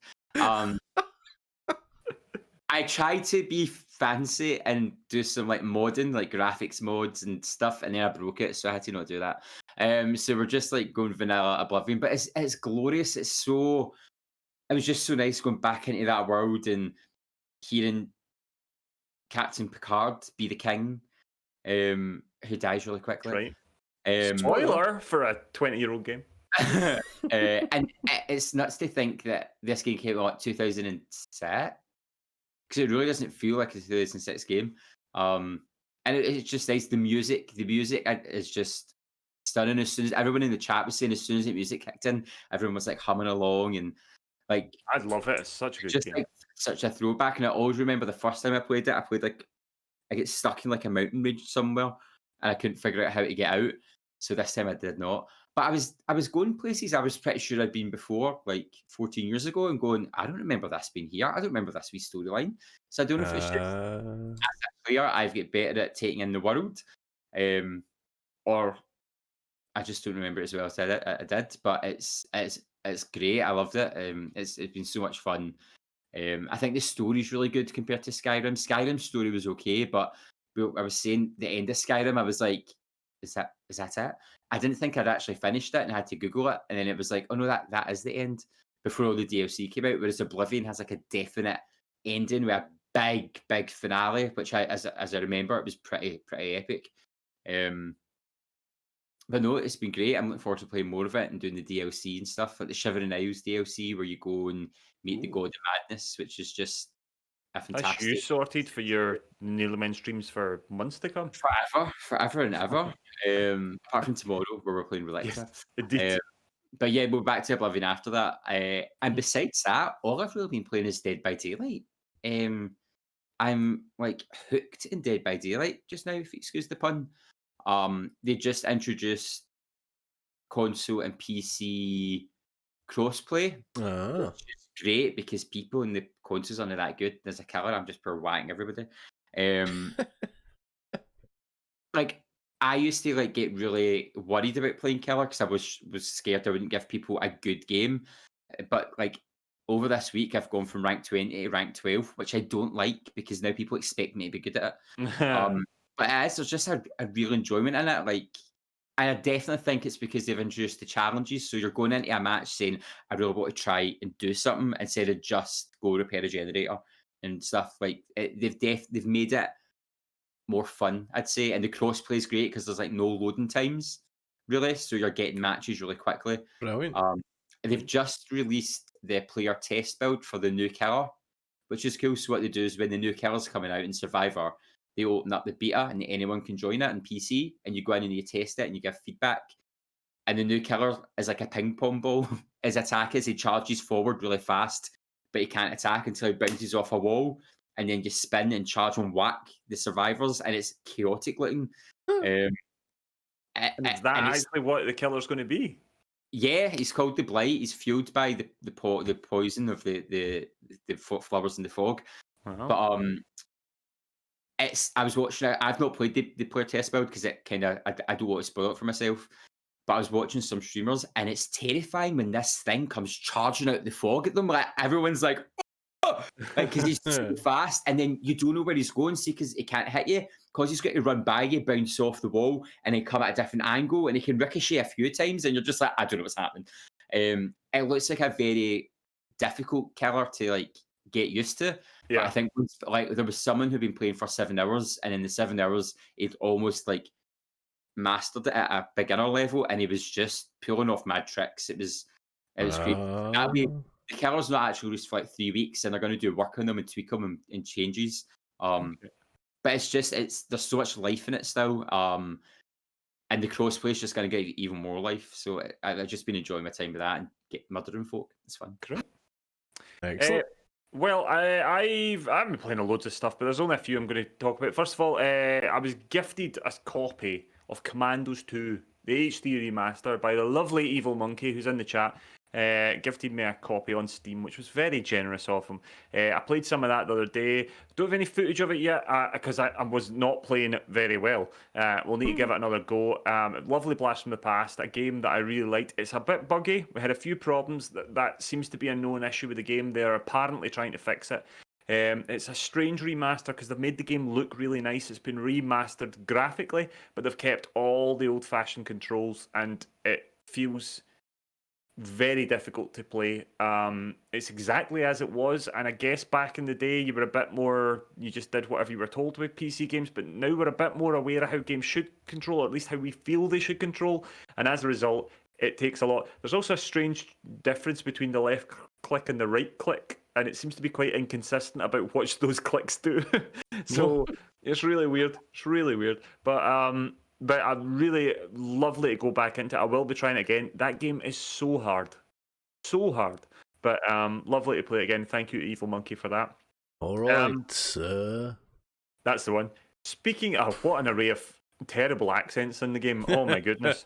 I tried to be fancy and do some modding, graphics mods and stuff, and then I broke it, so I had to not do that. So we're just going vanilla Oblivion, but it's glorious. It was just so nice going back into that world and hearing Captain Picard be the king, who dies really quickly. Right. Spoiler for a 20-year-old game. And it's nuts to think that this game came out 2006, because it really doesn't feel like a 2006 game. And it's just nice. The music is just stunning. As soon as everyone in the chat was saying, as soon as the music kicked in, everyone was humming along, and I'd love it. It's such a good game. Such a throwback. And I always remember the first time I played it. I get stuck in a mountain range somewhere, and I couldn't figure out how to get out. So this time I did not. But I was going places I was pretty sure I'd been before, 14 years ago, and going, I don't remember this being here. I don't remember this wee storyline. So I don't know if it's just as a player I've got better at taking in the world, or I just don't remember it as well as I did. But it's great. I loved it. It's been so much fun. I think the story's really good compared to Skyrim. Skyrim's story was okay, but I was saying the end of Skyrim, I was like, is that it? I didn't think I'd actually finished it, and I had to Google it, and then it was like, oh no, that is the end, before all the DLC came out. Whereas Oblivion has a definite ending with a big finale, which as I remember, it was pretty epic. But no, it's been great. I'm looking forward to playing more of it and doing the DLC and stuff, like the Shivering Isles DLC, where you go and meet the God of Madness, which is just a fantastic. That's you sorted for your Nearly Men streams for months to come. Forever and ever. Apart from tomorrow, where we're playing Relicta. Yes, indeed. But yeah, we're back to Oblivion after that. And besides that, all I've really been playing is Dead by Daylight. I'm hooked in Dead by Daylight just now, if you excuse the pun. They just introduced console and PC crossplay, which is great because people in the consoles aren't that good. There's a killer. I'm just whacking everybody. I used to get really worried about playing killer because I was scared I wouldn't give people a good game. But over this week, I've gone from rank 20 to rank 12, which I don't like because now people expect me to be good at it. But there's just a real enjoyment in it. And I definitely think it's because they've introduced the challenges. So you're going into a match saying, I really want to try and do something instead of just go repair a generator and stuff. They've made it more fun, I'd say. And the crossplay is great because there's no loading times, really. So you're getting matches really quickly. Brilliant. They've just released the player test build for the new killer, which is cool. So what they do is when the new killer's coming out in Survivor, they open up the beta and anyone can join it on PC, and you go in and you test it and you give feedback. And the new killer is like a ping pong ball. His attack is he charges forward really fast, but he can't attack until he bounces off a wall, and then you spin and charge and whack the survivors, and it's chaotic looking. And is that actually what the killer's going to be? Yeah, he's called the Blight. He's fueled by the poison of the flowers in the fog. Wow. But I was watching it. I've not played the player test build because it kind of I don't want to spoil it for myself. But I was watching some streamers, and it's terrifying when this thing comes charging out the fog at them. Like everyone's like, oh! Like because he's so fast, and then you don't know where he's going. See, because he can't hit you, because he's got to run by you, bounce off the wall, and then come at a different angle, and he can ricochet a few times, and you're just like, I don't know what's happening. It looks like a very difficult killer to like get used to. Yeah. But I think like there was someone who'd been playing for 7 hours, and in the 7 hours, he'd almost like mastered it at a beginner level, and he was just pulling off mad tricks. It was great. The killer's not actually released for like 3 weeks, and they're going to do work on them and tweak them and changes. But it's there's so much life in it still. And the crossplay is just going to get even more life. So I've just been enjoying my time with that and get murdering folk. It's fun. Great. Excellent. Well, I've been playing loads of stuff, but there's only a few I'm going to talk about. First of all, I was gifted a copy of Commandos 2, the HD remaster by the lovely Evil Monkey, who's in the chat. Gifted me a copy on Steam, which was very generous of him. I played some of that the other day. Don't have any footage of it yet because I was not playing it very well. We'll need to give it another go. Lovely blast from the past, a game that I really liked. It's a bit buggy. We had a few problems. That seems to be a known issue with the game. They're apparently trying to fix it. It's a strange remaster because they've made the game look really nice. It's been remastered graphically, but they've kept all the old-fashioned controls, and it feels very difficult to play. It's exactly as it was, and I guess back in the day you were a bit more, you just did whatever you were told with PC games, but now we're a bit more aware of how games should control, or at least how we feel they should control, and as a result it takes a lot. There's also a strange difference between the left click and the right click, and it seems to be quite inconsistent about what those clicks do. So it's really weird. But I'm really lovely to go back into it. I will be trying it again. That game is so hard. But lovely to play it again. Thank you to Evil Monkey for that. All right. That's the one. Speaking of, what an array of terrible accents in the game. Oh my goodness.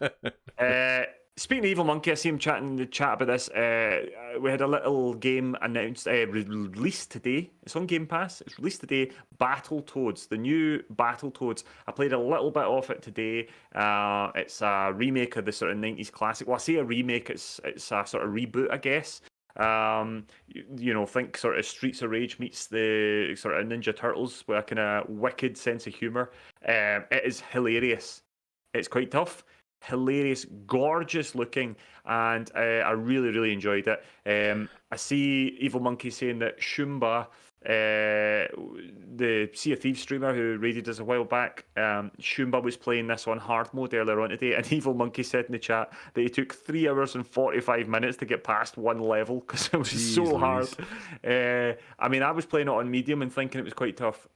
Speaking of Evil Monkey, I see him chatting in the chat about this. We had a little game announced, released today. It's on Game Pass. It's released today. Battletoads, the new Battletoads. I played a little bit of it today. It's a remake of the sort of 90s classic. Well, I say a remake. It's a sort of reboot, I guess. Think sort of Streets of Rage meets the sort of Ninja Turtles with a kind of wicked sense of humour. It is hilarious. It's quite tough. Hilarious, gorgeous looking, and I really, really enjoyed it. I see Evil Monkey saying that Shumba, the Sea of Thieves streamer who raided us a while back, Shumba was playing this on hard mode earlier on today, and Evil Monkey said in the chat that he took 3 hours and 45 minutes to get past one level because it was so hard. I mean, I was playing it on medium and thinking it was quite tough.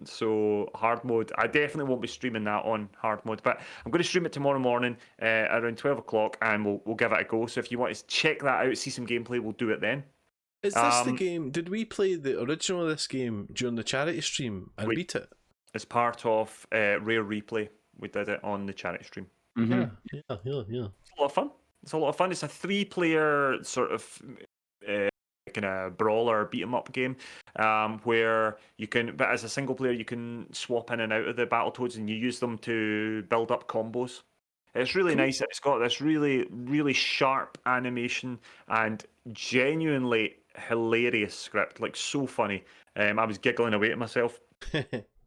So hard mode, I definitely won't be streaming that on hard mode, but I'm going to stream it tomorrow morning around 12 o'clock, and we'll give it a go. So if you want to check that out, see some gameplay, we'll do it then. Is this the game? Did we play the original of this game during the charity stream and beat it? As part of Rare Replay, we did it on the charity stream. Mm-hmm. Yeah. It's a lot of fun. It's a 3-player sort of kind of brawler beat 'em up game, where you can, but as a single player, you can swap in and out of the Battletoads, and you use them to build up combos. It's really nice. It's got this really, really sharp animation and genuinely hilarious script, like so funny. I was giggling away to myself.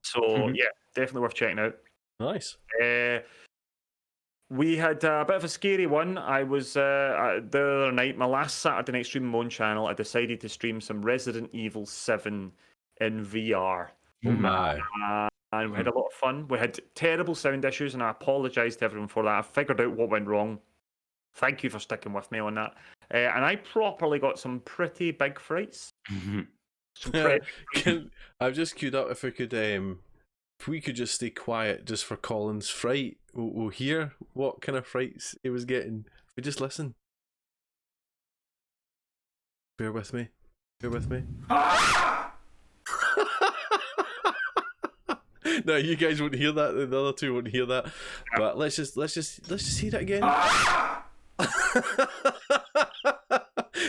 So yeah, definitely worth checking out. Nice. We had a bit of a scary one. I was the other night, my last Saturday night stream on my own channel, I decided to stream some Resident Evil 7 in VR. Oh my. And we had a lot of fun. We had terrible sound issues, and I apologise to everyone for that. I figured out what went wrong. Thank you for sticking with me on that. And I properly got some pretty big frights. I've just queued up if we could just stay quiet just for Colin's fright. We'll hear what kind of frights he was getting. If we just listen. Bear with me. No, you guys won't hear that. The other two won't hear that. But let's just hear it again.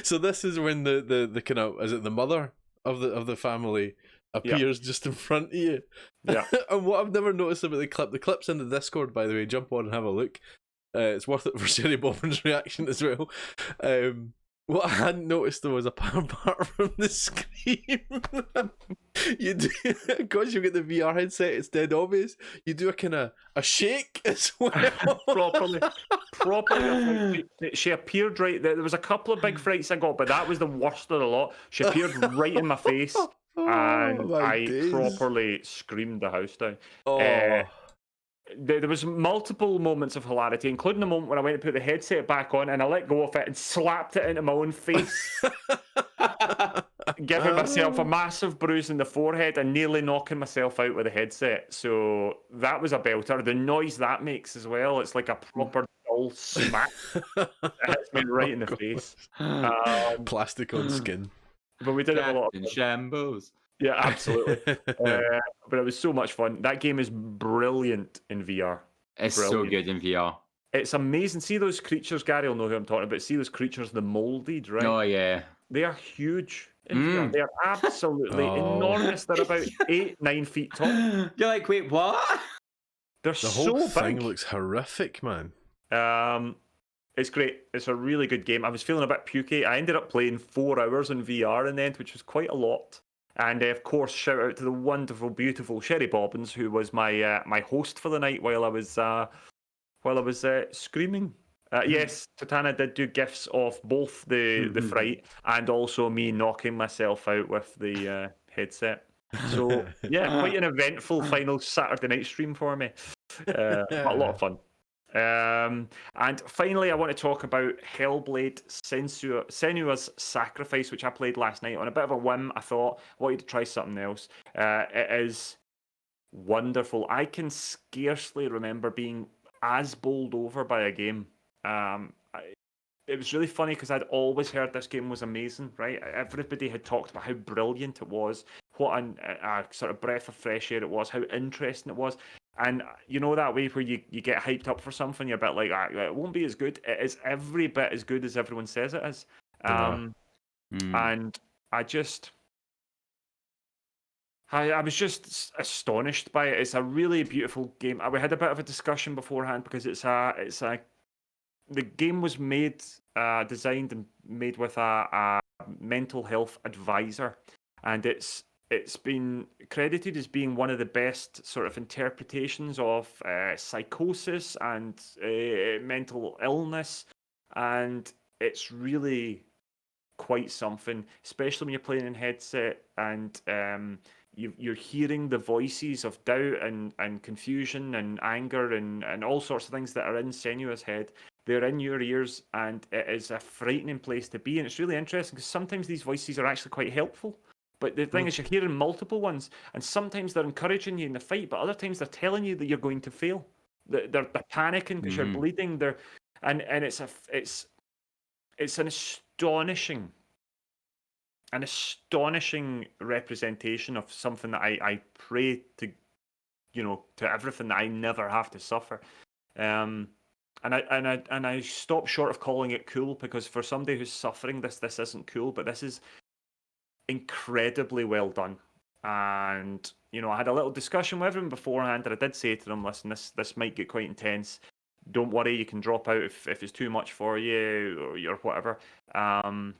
So this is when the kind of, is it the mother of the family appears just in front of you. Yeah. And what I've never noticed about the clip's in the Discord, by the way, jump on and have a look. It's worth it for Sherry Bobbin's reaction as well. What I hadn't noticed though was apart from the scream, you do, because you get the VR headset, it's dead obvious. You do a kind of a shake as well. properly. She appeared right there. There was a couple of big frights I got, but that was the worst of the lot. She appeared right in my face, and I properly screamed the house down. There was multiple moments of hilarity, including the moment when I went to put the headset back on and I let go of it and slapped it into my own face, giving myself a massive bruise in the forehead and nearly knocking myself out with the headset. So that was a belter. The noise that makes as well, it's like a proper dull smack. It hits me right in the face. Plastic on skin. But we did have a lot of shambles. Yeah, absolutely. But it was so much fun. That game is brilliant in VR. It's so good in VR. It's amazing. See those creatures, Gary will know who I'm talking about. See those creatures, the molded, right? Oh, yeah. They are huge in VR. They are absolutely enormous. They're about 8-9 feet tall. You're like, wait, what? They're the whole so thing big. looks horrific, man. It's great. It's a really good game. I was feeling a bit pukey. I ended up playing 4 hours in VR in the end, which was quite a lot. And of course, shout out to the wonderful, beautiful Sherry Bobbins, who was my my host for the night while I was screaming. Yes, Tatana did do gifs of both the fright and also me knocking myself out with the headset. So yeah, quite an eventful final Saturday night stream for me. But a lot of fun. And finally, I want to talk about Hellblade Senua's Sacrifice, which I played last night on a bit of a whim. I thought I wanted to try something else. It is wonderful. I can scarcely remember being as bowled over by a game. It was really funny because I'd always heard this game was amazing, right? Everybody had talked about how brilliant it was, what a sort of breath of fresh air it was, how interesting it was. And you know that way where you get hyped up for something, you're a bit like, it won't be as good. It is every bit as good as everyone says it is. And I was just astonished by it. It's a really beautiful game. We had a bit of a discussion beforehand because the game was designed and made with a mental health advisor, and it's been credited as being one of the best sort of interpretations of psychosis and mental illness, and it's really quite something, especially when you're playing in headset and you're hearing the voices of doubt and confusion and anger and all sorts of things that are in Senua's head. They're in your ears, and it is a frightening place to be. And it's really interesting because sometimes these voices are actually quite helpful. But the thing is, you're hearing multiple ones, and sometimes they're encouraging you in the fight, but other times they're telling you that you're going to fail. They're panicking because you're bleeding. And it's an astonishing representation of something that I pray to, to everything that I never have to suffer. And I stop short of calling it cool, because for somebody who's suffering this isn't cool, but this is incredibly well done. And I had a little discussion with him beforehand, and I did say to them, listen, this might get quite intense. Don't worry, you can drop out if it's too much for you or whatever. And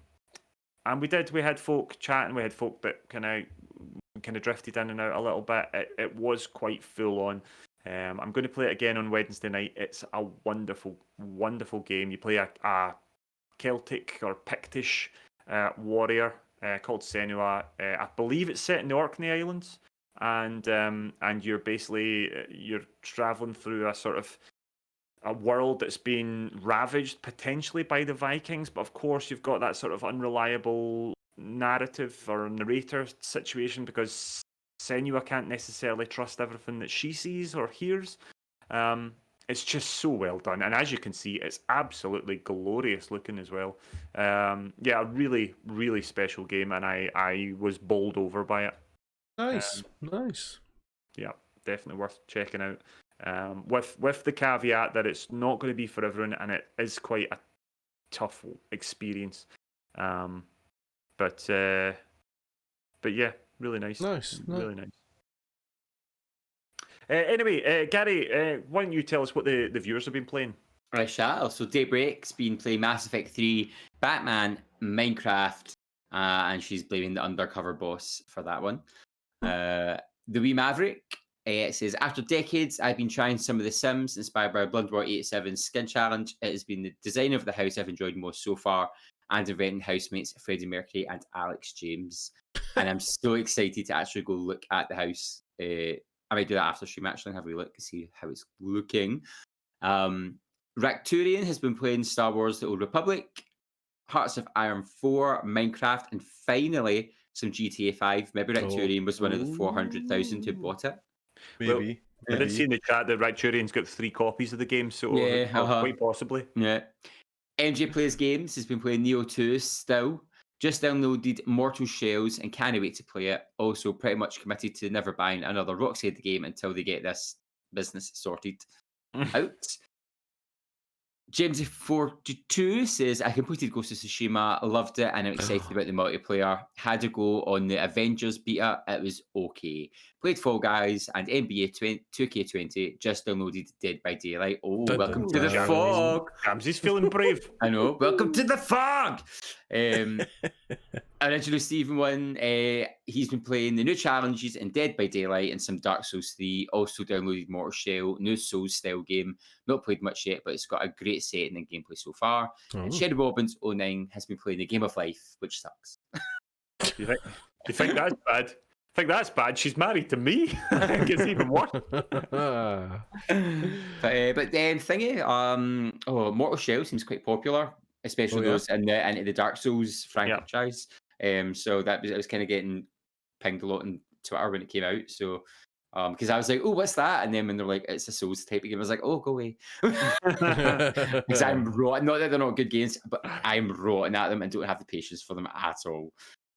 we had folk chatting, we had folk that kind of drifted in and out a little bit. It was quite full on. I'm going to play it again on Wednesday night. It's a wonderful, wonderful game. You play a Celtic or Pictish warrior called Senua. I believe it's set in the Orkney Islands, and you're traveling through a sort of a world that's been ravaged potentially by the Vikings, but of course you've got that sort of unreliable narrative or narrator situation because Senua can't necessarily trust everything that she sees or hears. It's just so well done, and as you can see, it's absolutely glorious looking as well. A really, really special game, and I was bowled over by it. Nice. Yeah, definitely worth checking out. With the caveat that it's not going to be for everyone, and it is quite tough experience. But yeah, really nice. Really nice. Anyway, Gary, why don't you tell us what the viewers have been playing? I shall. So Daybreak's been playing Mass Effect 3, Batman, Minecraft, and she's blaming the undercover boss for that one. The Wee Maverick, it says, after decades, I've been trying some of the Sims inspired by Blood War 87's Skin Challenge. It has been the design of the house I've enjoyed most so far, and inventing housemates Freddie Mercury and Alex James. And I'm so excited to actually go look at the house. I might do that after stream, actually, have a look to see how it's looking. Racturian has been playing Star Wars The Old Republic, Hearts of Iron 4, Minecraft, and finally some GTA 5. Maybe Racturian was one of the 400,000 who bought it. Maybe. I did see in the chat that Racturian's got 3 copies of the game, so quite possibly. Yeah. MJ Plays Games has been playing Neo 2 still. Just downloaded Mortal Shells and can't wait to play it. Also pretty much committed to never buying another Rocksteady game until they get this business sorted out. James42 says, I completed Ghost of Tsushima, loved it, and I'm excited about the multiplayer. Had to go on the Avengers beta, it was okay. Played Fall Guys and NBA 2K20, just downloaded Dead by Daylight. Oh, welcome to the fog. Ramsey's feeling brave. I know, welcome to the fog. Original Steven one, he's been playing the new challenges in Dead by Daylight and some Dark Souls 3. Also downloaded Mortal Shell, new Souls style game. Not played much yet, but it's got a great setting and gameplay so far. And Sherry Bobbins 09 has been playing the Game of Life, which sucks. You think that's bad? I think that's bad. She's married to me. I think it's even worse. But then thingy, Mortal Shell seems quite popular, especially those into the Dark Souls franchise. So it was kind of getting pinged a lot on Twitter when it came out. So because I was like, oh, what's that? And then when they're like, it's a Souls type of game, I was like, oh, go away. Because I'm rotten. Not that they're not good games, but I'm rotten at them and don't have the patience for them at all.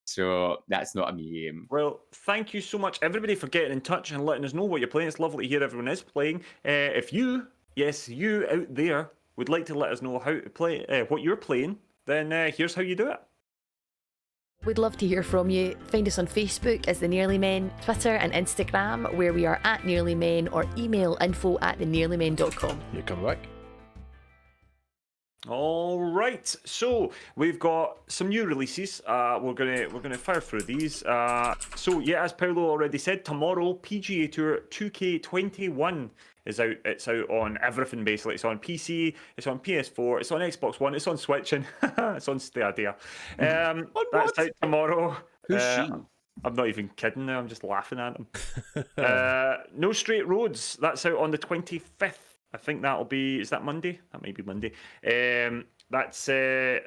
So that's not a me game. Well, thank you so much, everybody, for getting in touch and letting us know what you're playing. It's lovely to hear everyone is playing. If you out there, would like to let us know how to play, what you're playing, then here's how you do it. We'd love to hear from you. Find us on Facebook as The Nearly Men, Twitter and Instagram, where we are at Nearly Men, or email info@thenearlymen.com. You come back. All right, so we've got some new releases. We're gonna fire through these. So yeah, as Paolo already said, tomorrow PGA Tour 2K21 is out. It's out on everything basically. It's on PC, it's on PS4, it's on Xbox One, it's on Switch, and it's on Stadia. That's out tomorrow. Who's she? I'm not even kidding now. I'm just laughing at him. No Straight Roads. That's out on the 25th. I think that'll be, is that Monday? That might be Monday. That's, PC,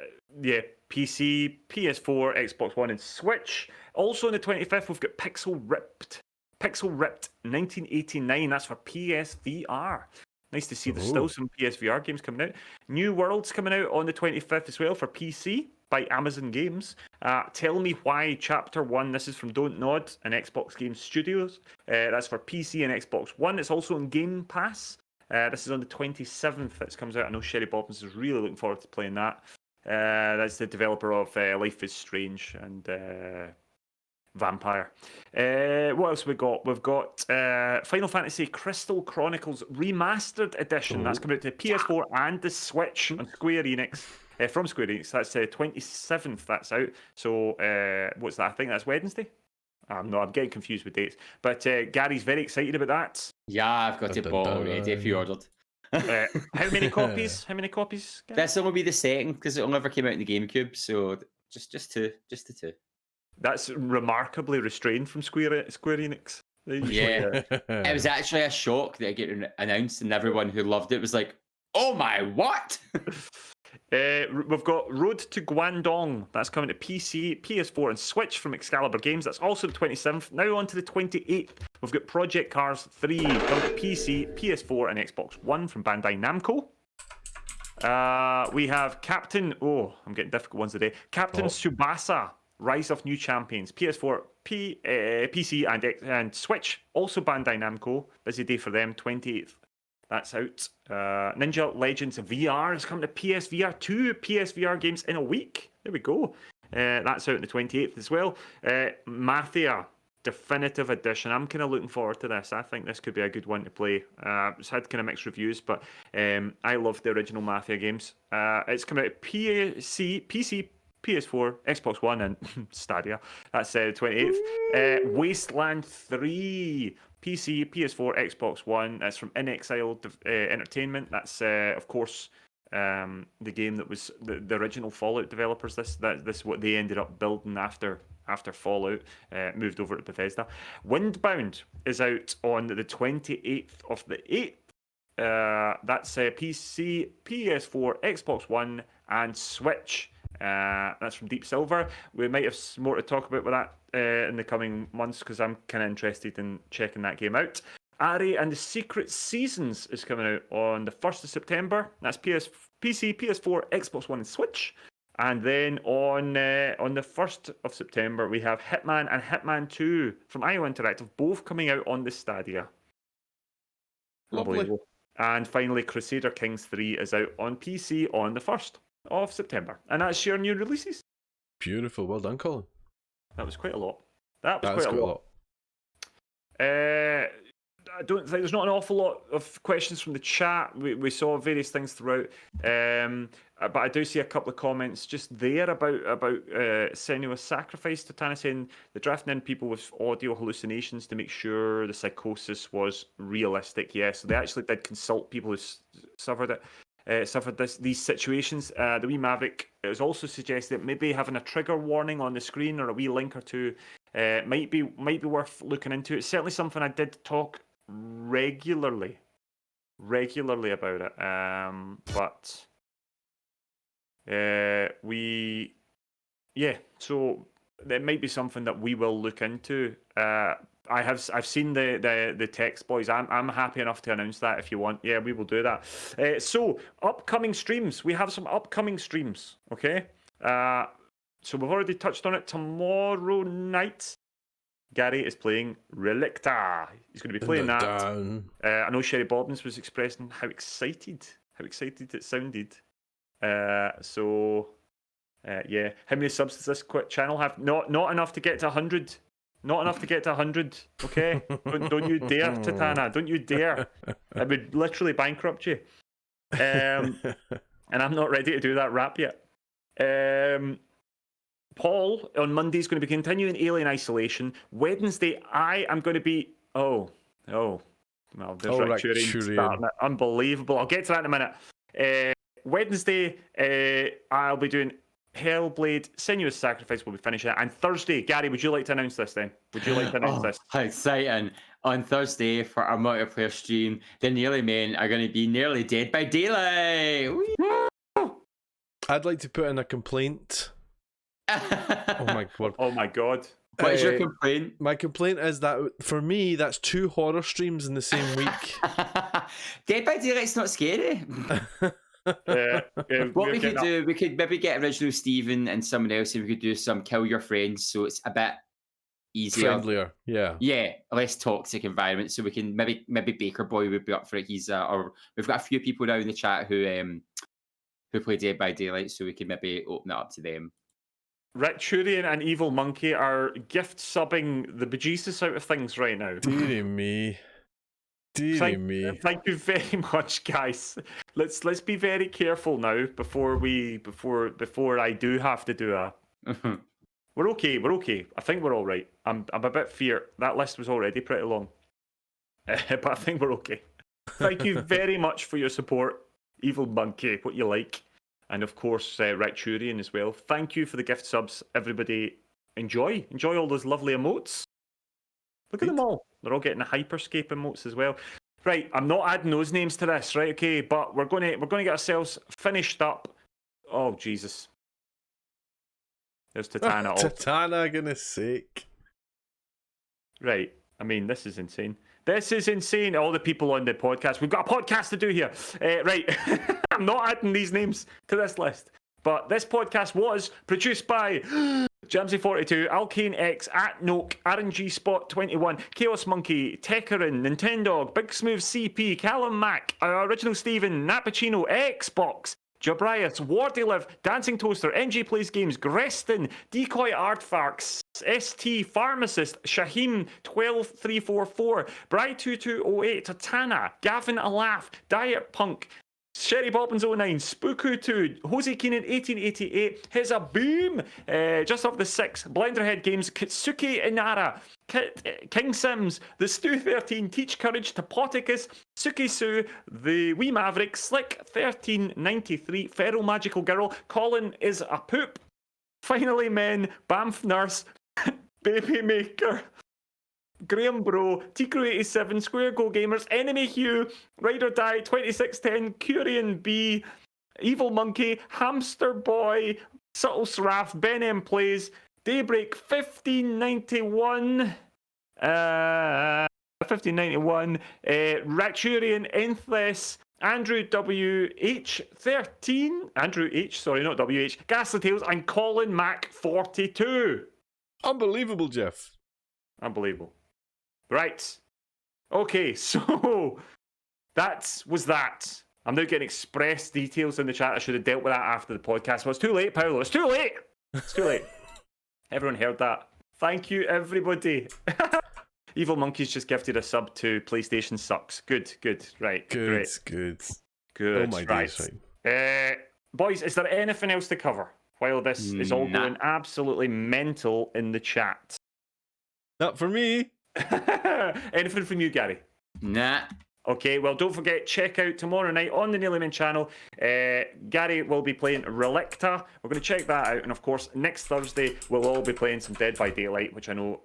PS4, Xbox One, and Switch. Also on the 25th, we've got Pixel Ripped 1989. That's for PSVR. Nice to see there's still some PSVR games coming out. New World's coming out on the 25th as well for PC by Amazon Games. Tell Me Why Chapter 1. This is from Don't Nod and Xbox Game Studios. That's for PC and Xbox One. It's also on Game Pass. This is on the 27th that comes out. I know Sherry Bobbins is really looking forward to playing that. That's the developer of Life is Strange and Vampire. What else we got? We've got Final Fantasy Crystal Chronicles Remastered Edition. That's coming out to the PS4 and the Switch on Square Enix. From Square Enix. That's the 27th that's out. So what's that? I think that's Wednesday. I'm getting confused with dates. But Gary's very excited about that. Yeah, I've got it bought already if you ordered. How many copies? How many copies? Gary? This will be the second because it'll never came out in the GameCube, so just two. That's remarkably restrained from Square Enix. Yeah. It was actually a shock that it got announced, and everyone who loved it was like, "Oh my, what?" We've got Road to Guangdong. That's coming to PC, PS4, and Switch from Excalibur Games. That's also the 27th. Now on to the 28th. We've got Project Cars 3 coming to PC, PS4, and Xbox One from Bandai Namco. We have Captain... Oh, I'm getting difficult ones today. Captain Tsubasa, Rise of New Champions. PS4, PC, and Switch. Also Bandai Namco. Busy day for them. 28th That's out. Ninja Legends VR is coming to PSVR. 2 PSVR games in a week. There we go. That's out on the 28th as well. Mafia Definitive Edition. I'm kind of looking forward to this. I think this could be a good one to play. It's had kind of mixed reviews, but I love the original Mafia games. It's coming out to PC, PS4, Xbox One, and Stadia. That's the 28th. Wasteland 3. PC, PS4, Xbox One. That's from In Exile Entertainment. That's, of course, the game that was the original Fallout developers. This is what they ended up building after Fallout moved over to Bethesda. Windbound is out on the 28th of the 8th. That's PC, PS4, Xbox One, and Switch. That's from Deep Silver. We might have more to talk about with that in the coming months because I'm kind of interested in checking that game out. Ari and the Secret Seasons is coming out on the 1st of September. That's PC, PS4, Xbox One, and Switch. And then on the 1st of September, we have Hitman and Hitman 2 from IO Interactive, both coming out on the Stadia. Lovely. And finally, Crusader Kings 3 is out on PC on the 1st of September. And that's your new releases. Beautiful. Well done, Colin. That was quite a lot. That was quite a lot. I don't think there's not an awful lot of questions from the chat. We saw various things throughout, but I do see a couple of comments just there about Senua's Sacrifice. Titana saying the drafting in people with audio hallucinations to make sure the psychosis was realistic. Yes, so they actually did consult people who suffered these situations. The wee Maverick is also suggested that maybe having a trigger warning on the screen or a wee link or two might be worth looking into. It's certainly something I did talk regularly about it, but so it might be something that we will look into. I've seen the text, boys. I'm happy enough to announce that if you want. Yeah, we will do that. So upcoming streams. We have some upcoming streams. Okay. So we've already touched on it. Tomorrow night, Gary is playing Relicta. He's going to be playing that. I know Sherry Bobbins was expressing how excited it sounded. Yeah. How many subs does this channel have? Not enough to get to 100. Not enough to get to 100. Okay. Don't you dare, Titana. Don't you dare. I would literally bankrupt you. And I'm not ready to do that rap yet. Paul on Monday is going to be continuing Alien Isolation. Wednesday, I am going to be. Well, there's Turian starting it. Unbelievable. I'll get to that in a minute. Wednesday, I'll be doing Hellblade, Senua's Sacrifice. Will be finishing it. And Thursday, Gary, would you like to announce this then? Would you like to announce this? How exciting. On Thursday for our multiplayer stream, the Nearly Men are going to be Nearly Dead by Daylight. I'd like to put in a complaint. Oh my god. Oh my god. What is your complaint? My complaint is that for me, that's 2 horror streams in the same week. Dead by Daylight's not scary. What we could do, we could maybe get original Steven and someone else, and we could do some Kill Your Friends, so it's a bit easier, friendlier. Yeah, less toxic environment. So we can maybe Baker Boy would be up for it. He's or we've got a few people now in the chat who play Dead by Daylight, so we can maybe open it up to them. Rick Turian and Evil Monkey are gift subbing the bejesus out of things right now. Deary me. Thank you very much, guys. Let's be very careful now before I do have to do a. We're okay. I think we're all right. I'm a bit feared. That list was already pretty long, but I think we're okay. Thank you very much for your support, Evil Monkey. What you like. And of course, Rick Turian as well. Thank you for the gift subs, everybody. Enjoy all those lovely emotes. Look at them all. They're all getting the Hyperscape emotes as well. Right, I'm not adding those names to this, right? Okay, but we're going to get ourselves finished up. Oh Jesus! There's Titana. Titana, goodness sake! Right. I mean, this is insane. This is insane. All the people on the podcast. We've got a podcast to do here. Right. I'm not adding these names to this list. But this podcast was produced by Jamsy42, Alkane X, @Noke, RNG Spot 21, Chaos Monkey, Tekkerin, Nintendog, Big Smooth CP, Callum Mac, Original Steven, Nappuccino, Xbox, Jabrias, Wardiliv, Dancing Toaster, NG Plays Games, Greston, Decoy Artfarks, ST Pharmacist, Shaheem 12344, Bry2208, Tatana, Gavin Alaf, Diet Punk, Sherry Bobbins 09, Spooku2, Jose Keenan 1888, Here's a Boom, just off the 6, Blenderhead Games, Kitsuki Inara, King Sims, The Stu 13, Teach Courage, Topoticus, Sukisu, The Wee Maverick, Slick 1393, Feral Magical Girl, Colin is a Poop, Finally Men, Bamf Nurse, Baby Maker, Graham Bro, Ticro87, Square Go Gamers, Enemy Hugh, Ride or Die 2610, Curian B, Evil Monkey, Hamster Boy, Subtle Sraff, Ben M Plays, Daybreak 1591, Raturian, Enthless, Andrew WH13, Andrew H, sorry, not WH, Ghastly Tales, and Colin Mac 42. Unbelievable, Jeff. Unbelievable. Right. Okay, so that was that. I'm now getting express details in the chat. I should have dealt with that after the podcast. Well, it's too late, Paolo. It's too late. It's too late. Everyone heard that. Thank you, everybody. Evil Monkey's just gifted a sub to PlayStation Sucks. Good. Right. Good. Good. Oh my Right. days, right. Boys, is there anything else to cover while this is all going absolutely mental in the chat? Not for me. Anything from you, Gary? Nah. Okay, well, don't forget, check out tomorrow night on the Nearly Men channel. Gary will be playing Relicta. We're going to check that out. And of course, next Thursday, we'll all be playing some Dead by Daylight, which I know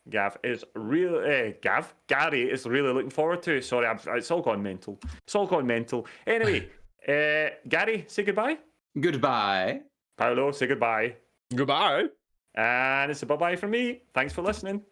Gary is really looking forward to. Sorry, it's all gone mental. Anyway, Gary, say goodbye. Goodbye. Paolo, say goodbye. Goodbye. And it's a bye-bye from me. Thanks for listening.